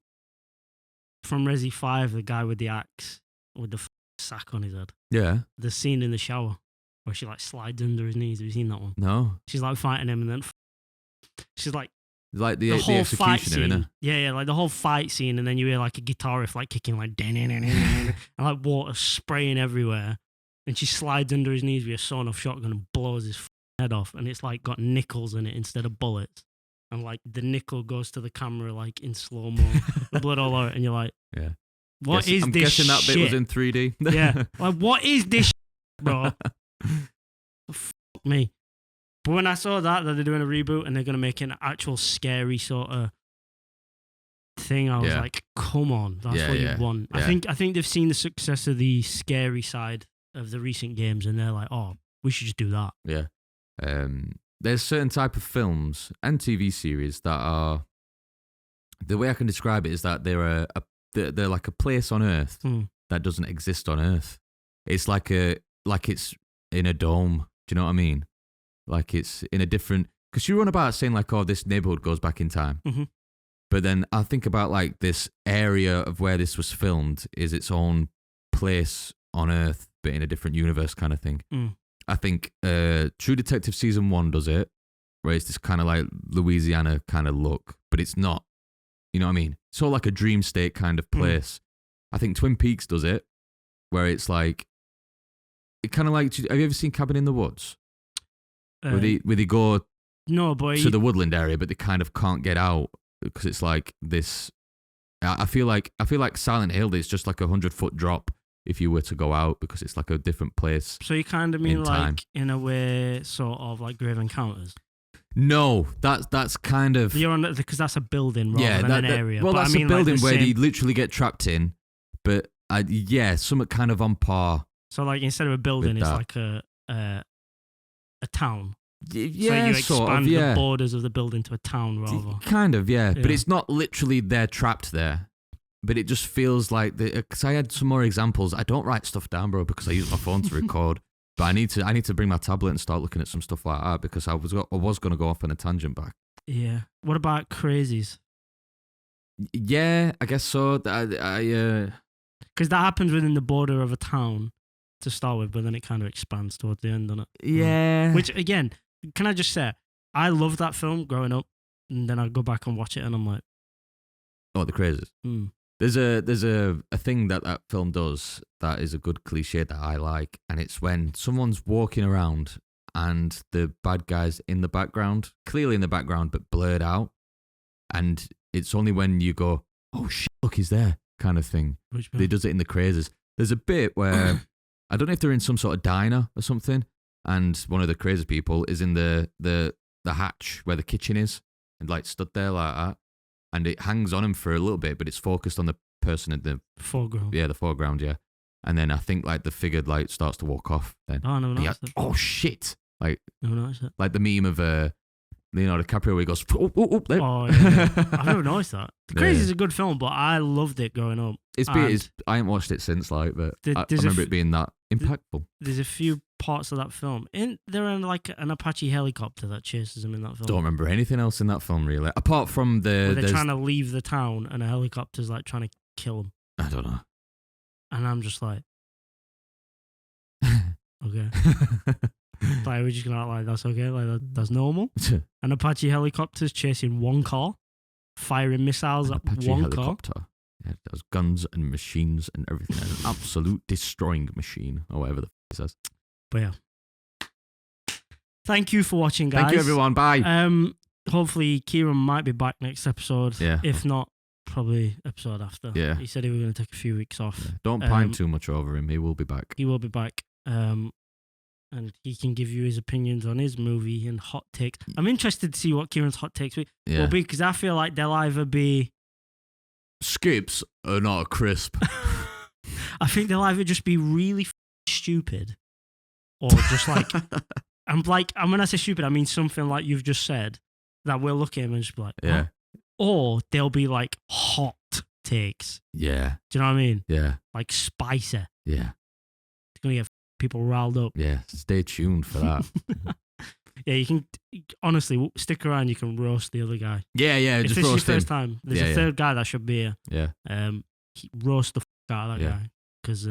From Resi 5, the guy with the axe with the sack on his head. Yeah. The scene in the shower where she like slides under his knees. Have you seen that one? No. She's like fighting him and then she's like Like the whole fight executioner, scene. innit? Yeah, like the whole fight scene, and then you hear like a guitar riff like kicking like and like water spraying everywhere, and she slides under his knees with a sawn-off shotgun and blows his head off, and it's like got nickels in it instead of bullets, and like the nickel goes to the camera like in slow mo, the blood all over, and you're like, Yeah. What is I'm this guessing that shit? bit was in 3D. Yeah, like what is this, bro? Fuck me. But when I saw that they're doing a reboot and they're going to make an actual scary sort of thing, I was like, come on, that's what you want. Yeah. I think they've seen the success of the scary side of the recent games and they're like, oh, we should just do that. Yeah. There's certain type of films and TV series that are, the way I can describe it is that they're like a place on Earth that doesn't exist on Earth. It's like it's in a dome. Do you know what I mean? Like it's in a different, because you run about saying like, oh, this neighborhood goes back in time. Mm-hmm. But then I think about like this area of where this was filmed is its own place on Earth, but in a different universe kind of thing. I think True Detective Season 1 does it, where it's this kind of like Louisiana kind of look, but it's not. You know what I mean? It's all like a dream state kind of place. I think Twin Peaks does it, where it's like, it kind of like, have you ever seen Cabin in the Woods? Where they go to the woodland area, but they kind of can't get out because it's like this. I feel like Silent Hill is just like 100-foot drop if you were to go out because it's like a different place. So you kind of mean like time. in a way, sort of like Grave Encounters. No, that's kind of you're on because that's a building rather than an area. Well, but that's I mean, a building like where they literally get trapped in. But something kind of on par. So like instead of a building, it's like a town. Yeah, so you expand the borders of the building to a town rather. Kind of, yeah. But it's not literally they're trapped there. But it just feels like because I had some more examples. I don't write stuff down, bro, because I use my phone to record. But I need to bring my tablet and start looking at some stuff like that because I was going to go off on a tangent back. Yeah. What about Crazies? Yeah, I guess so. Because that happens within the border of a town to start with, but then it kind of expands towards the end, doesn't it? Yeah. Which again, can I just say, I loved that film growing up, and then I go back and watch it, and I'm like, oh, The Crazies. There's a thing that film does that is a good cliche that I like, and it's when someone's walking around and the bad guy's in the background, clearly in the background, but blurred out, and it's only when you go, oh shit, look, he's there, kind of thing. They does it in The Crazies. There's a bit where I don't know if they're in some sort of diner or something, and one of the crazy people is in the hatch where the kitchen is, and like stood there like that. And it hangs on him for a little bit, but it's focused on the person in the foreground. Yeah, the foreground, yeah. And then I think like the figure like starts to walk off. Then oh shit! Like like the meme of Leonardo DiCaprio where he goes there. Oh yeah, I've never noticed that. The Crazy is a good film, but I loved it growing up. I ain't watched it since, like, but I remember it being that impactful. There's a few parts of that film. They're in like an Apache helicopter that chases him in that film. Don't remember anything else in that film really, apart from they're trying to leave the town and a helicopter's like trying to kill them. I don't know. And I'm just like, okay. Like, we're just gonna act like that's okay, like that's normal. An Apache helicopter's chasing one car, firing missiles at Apache one helicopter. car. Yeah, it does guns and machines and everything. An absolute destroying machine, or whatever the f it says. But yeah. Thank you for watching, guys. Thank you, everyone. Bye. hopefully Kieran might be back next episode. Yeah. If not, probably episode after. Yeah. He said he was going to take a few weeks off. Yeah. Don't pine too much over him. He will be back. He will be back. And he can give you his opinions on his movie and hot takes. I'm interested to see what Kieran's hot takes will be, because I feel like they'll either be... Skips are not crisp. I think they'll either just be really stupid or just like... And when I say stupid, I mean something like you've just said that we'll look at him and just be like, yeah. Or they'll be like hot takes. Yeah. Do you know what I mean? Yeah. Like spicy. Yeah. It's going to get people riled up. Yeah. Stay tuned for that. Yeah, you can, honestly, stick around, you can roast the other guy. Yeah, if just this is your roast him. first time, there's a third guy that should be here. Yeah. Roast the out of that guy. Because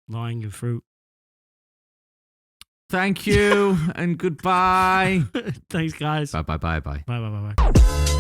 low-hanging fruit. Thank you and goodbye. Thanks, guys. Bye. Bye.